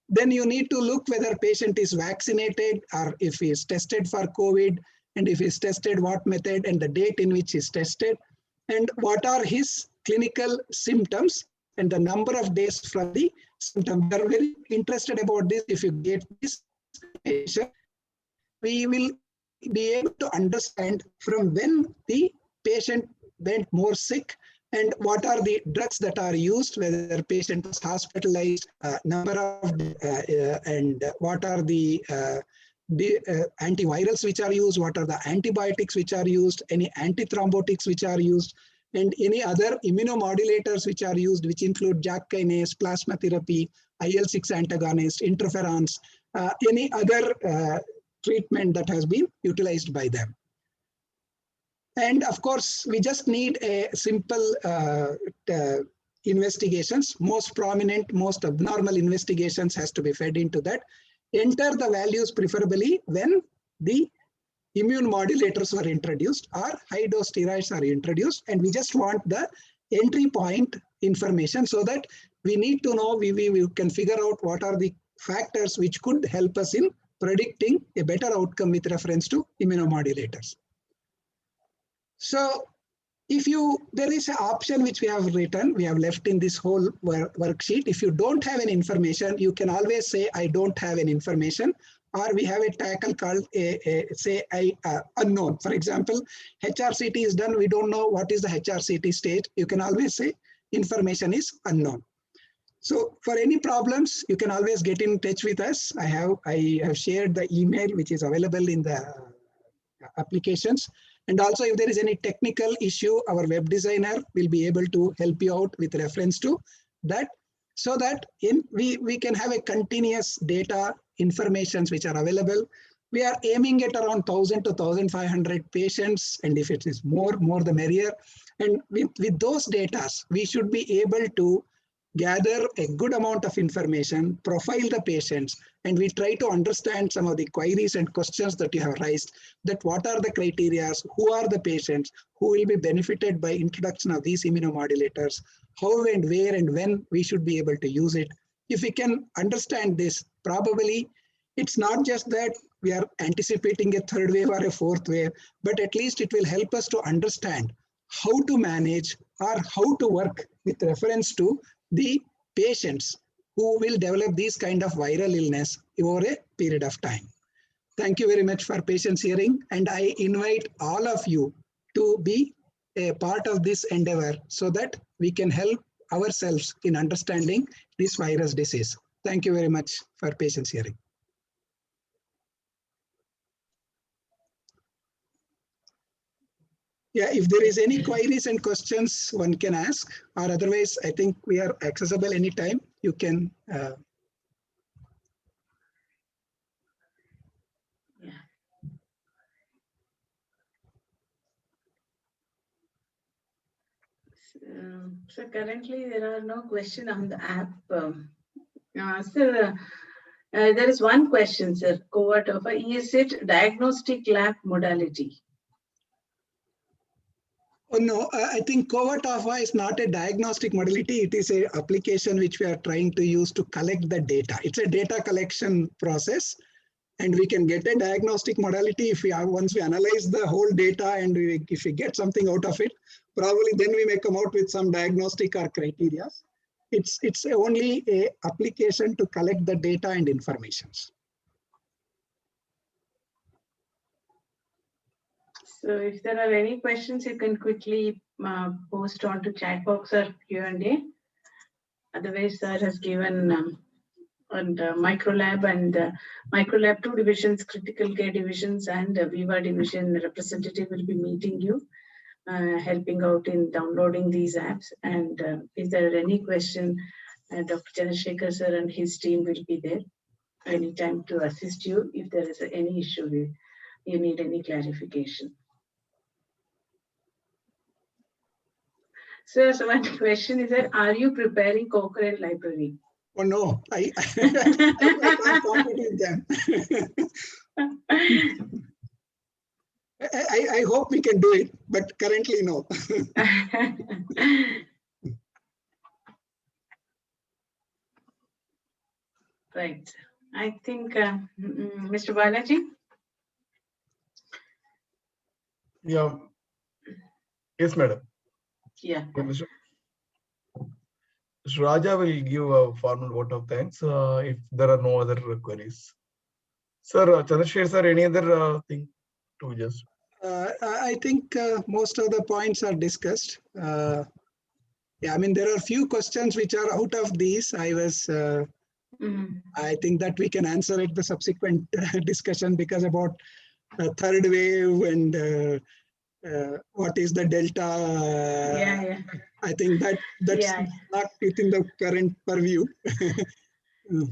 Then you need to look whether patient is vaccinated or if he is tested for COVID, and if he is tested, what method and the date in which he is tested, and what are his clinical symptoms and the number of days from the symptom. We are very interested about this. If you get this information, we will be able to understand from when the patient went more sick and what are the drugs that are used, whether the patient is hospitalized, number of, and what are the antivirals which are used, what are the antibiotics which are used, any antithrombotics which are used, and any other immunomodulators which are used, which include JAK kinase, plasma therapy, IL-6 antagonist, interferons, any other treatment that has been utilized by them. And of course, we just need a simple investigations. Most prominent, most abnormal investigations has to be fed into that. Enter the values preferably when the immune modulators were introduced or high dose steroids are introduced, and we just want the entry point information so that we need to know, we can figure out what are the factors which could help us in predicting a better outcome with reference to immunomodulators. So if there is an option which we have written, we have left in this whole worksheet. If you don't have any information, you can always say, I don't have any information, or we have a tackle called unknown. For example, HRCT is done. We don't know what is the HRCT state. You can always say information is unknown. So for any problems, you can always get in touch with us. I have shared the email which is available in the applications. And also if there is any technical issue, our web designer will be able to help you out with reference to that, so that we can have a continuous data informations which are available. We are aiming at around 1,000 to 1,500 patients, and if it is more the merrier. And with those data, we should be able to gather a good amount of information, profile the patients, and we try to understand some of the queries and questions that you have raised, that what are the criteria, who are the patients, who will be benefited by introduction of these immunomodulators, how and where and when we should be able to use it, if we can understand this, probably it's not just that we are anticipating a third wave or a fourth wave, but at least it will help us to understand how to manage or how to work with reference to the patients who will develop these kind of viral illness over a period of time. Thank you very much for patience hearing, and I invite all of you to be a part of this endeavor so that we can help ourselves in understanding this virus disease. Thank you very much for patience hearing. Yeah, if there is any queries and questions one can ask, or otherwise I think we are accessible anytime. You can So currently there are no questions on the app. Sir, there is one question, sir. Cohort of is it diagnostic lab modality? Oh, no, I think Covert Alpha is not a diagnostic modality. It is an application which we are trying to use to collect the data. It's a data collection process, and we can get a diagnostic modality if we are, once we analyze the whole data and if we get something out of it, probably then we may come out with some diagnostic or criteria. It's only a application to collect the data and informations. So if there are any questions, you can quickly post onto chat box or Q&A. Otherwise, sir has given on Microlab and Microlab 2 divisions, critical care divisions, and Viva division representative will be meeting you, helping out in downloading these apps. And if there are any question, Dr. Chandrasekhar sir and his team will be there anytime to assist you if there is any issue, you need any clarification. So one question is that, are you preparing Cochrane library? Oh no, I can't compete with them. I hope we can do it, but currently no. Right. I think Mr. Balaji? Yeah. Yes, madam. Yeah. Mr. Raja will give a formal vote of thanks if there are no other queries. Sir, Chandrasekhar sir, any other thing to just? I think most of the points are discussed. Yeah, I mean, there are a few questions which are out of these. I think that we can answer it the subsequent discussion, because about third wave and what is the delta. I think that's not within the current purview.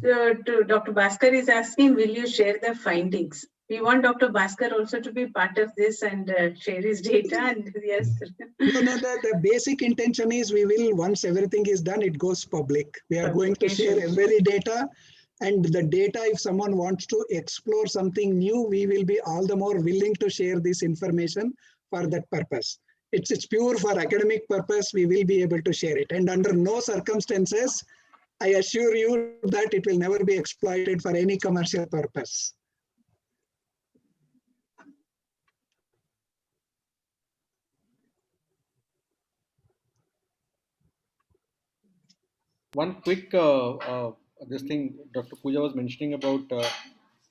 So Dr. Bhaskar is asking, will you share the findings? We want Dr. Bhaskar also to be part of this and share his data. And yes. No, the basic intention is we will, once everything is done, it goes public. We are going to share every data, and the data, if someone wants to explore something new, we will be all the more willing to share this information for that purpose. It's pure for academic purpose. We will be able to share it, and under no circumstances, I assure you that it will never be exploited for any commercial purpose. One quick this thing Dr. Pooja was mentioning about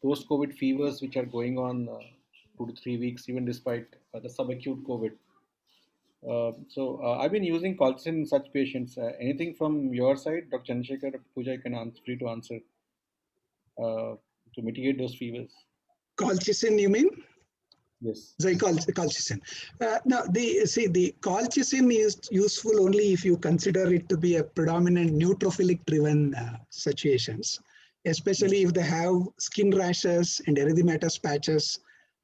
post-COVID fevers which are going on 2 to 3 weeks, even despite the subacute COVID. So I've been using colchicine in such patients. Anything from your side, Dr. Chandrasekhar, Dr. Pooja, you can free to answer to mitigate those fevers. Colchicine, you mean? Yes. Colchicine. Now, the colchicine is useful only if you consider it to be a predominant neutrophilic-driven situations, especially if they have skin rashes and erythematous patches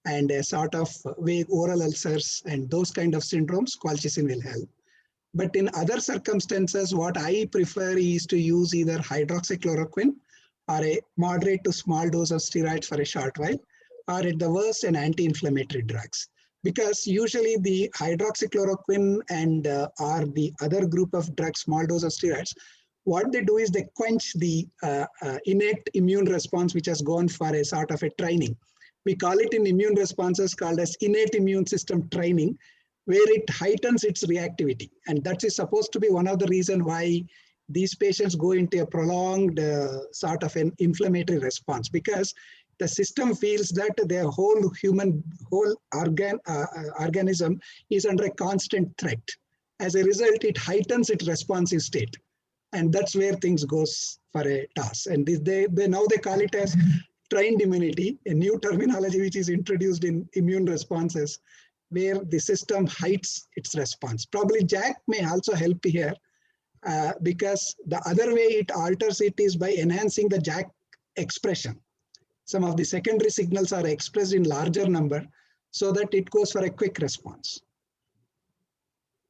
and a sort of vague oral ulcers and those kind of syndromes, colchicine will help. But in other circumstances, what I prefer is to use either hydroxychloroquine or a moderate to small dose of steroids for a short while, or at the worst, an anti-inflammatory drugs. Because usually the hydroxychloroquine and or the other group of drugs, small dose of steroids, what they do is they quench the innate immune response, which has gone for a sort of a training. We call it in immune responses called as innate immune system training, where it heightens its reactivity. And that is supposed to be one of the reasons why these patients go into a prolonged sort of an inflammatory response, because the system feels that their whole organism is under a constant threat. As a result, it heightens its responsive state. And that's where things goes for a toss. And now they call it as trained immunity, a new terminology which is introduced in immune responses, where the system heights its response. Probably JAK may also help here, because the other way it alters it is by enhancing the JAK expression. Some of the secondary signals are expressed in larger number so that it goes for a quick response.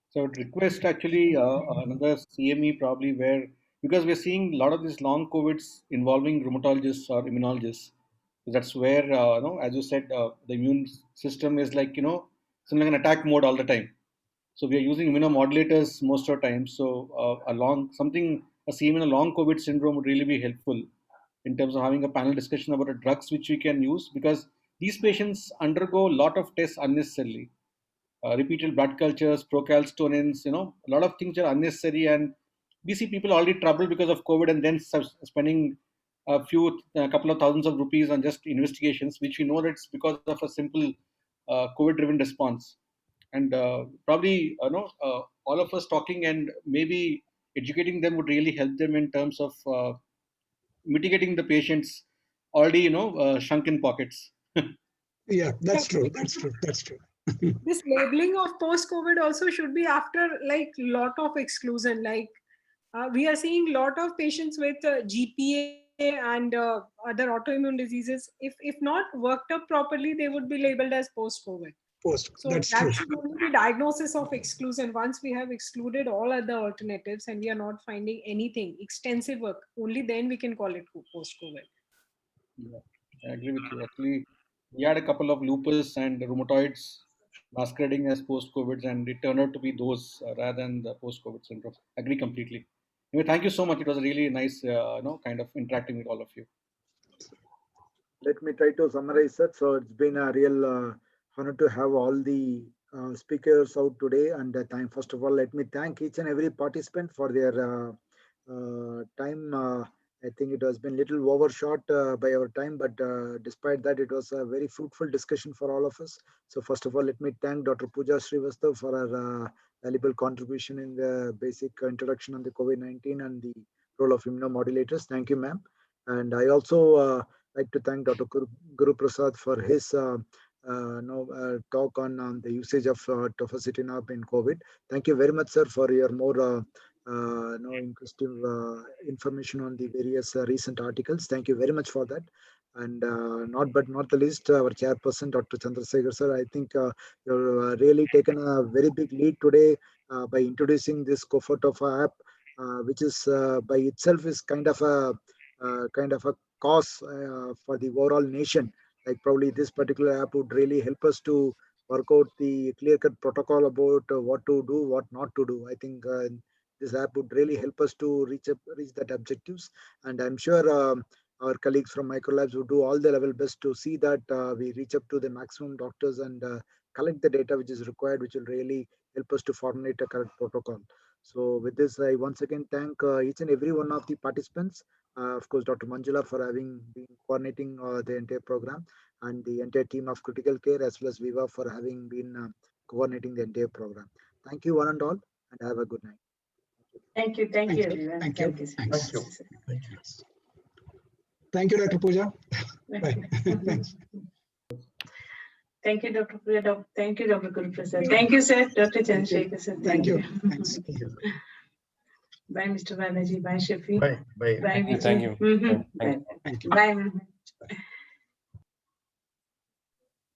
So I would request actually another CME probably where, because we're seeing a lot of these long COVIDs involving rheumatologists or immunologists. That's where, as you said, the immune system is like, something like an attack mode all the time. So we are using immunomodulators most of the time. So a CME in a long COVID syndrome would really be helpful in terms of having a panel discussion about the drugs which we can use, because these patients undergo a lot of tests unnecessarily. Repeated blood cultures, procalcitonins, a lot of things are unnecessary, and we see people already troubled because of COVID and then spending a couple of thousands of rupees on just investigations, which we know that it's because of a simple COVID-driven response. And probably, all of us talking and maybe educating them would really help them in terms of mitigating the patients already, shrunken pockets. Yeah, that's true. That's true. That's true. This labeling of post-COVID also should be after like lot of exclusion. Like we are seeing lot of patients with GPA and other autoimmune diseases. If not worked up properly, they would be labeled as post-COVID. So that's that true. should only be diagnosis of exclusion. Once we have excluded all other alternatives and we are not finding anything, extensive work, only then we can call it post-COVID. Yeah, I agree with you. Actually, we had a couple of lupus and rheumatoids masquerading as post-COVID, and it turned out to be those rather than the post-COVID syndrome. Agree completely. Anyway, thank you so much. It was a really nice, kind of interacting with all of you. Let me try to summarize that. So it's been a real honor to have all the speakers out today. And first of all, let me thank each and every participant for their time. I think it has been a little overshot by our time, but despite that, it was a very fruitful discussion for all of us. So first of all, let me thank Dr. Pooja Srivastav for her valuable contribution in the basic introduction on the COVID-19 and the role of immunomodulators. Thank you, ma'am. And I also like to thank Dr. Guru Prasad for his talk on the usage of tofacitinib in COVID. Thank you very much, sir, for your more interesting information on the various recent articles. Thank you very much for that. And not the least, our chairperson, Dr. Chandrasekhar, sir, I think you've really taken a very big lead today by introducing this COFOTOFA app, which is by itself is kind of a cause for the overall nation. Like probably this particular app would really help us to work out the clear-cut protocol about what to do, what not to do. I think this app would really help us to reach that objectives. And I'm sure our colleagues from Microlabs will do all the level best to see that we reach up to the maximum doctors and collect the data which is required, which will really help us to formulate a correct protocol. So with this, I once again thank each and every one of the participants. Of course, Dr. Manjula for having been coordinating the entire program, and the entire team of Critical Care, as well as Viva for having been coordinating the entire program. Thank you one and all, and have a good night. Thank you everyone. Thank you. Thank you. Thank you, Dr. Pooja. Bye. Thanks. Thank you, Dr. Pooja. Thank you, Dr. Guru Prasad. Thank you, sir. Dr. Chandrasekhar, sir. Thank you. Thanks. Bye, Mr. Balaji. Bye, Shafi. Bye. Bye. Bye, Vijay. Thank you. Mhm. Thank you. Bye. Thank you. Bye.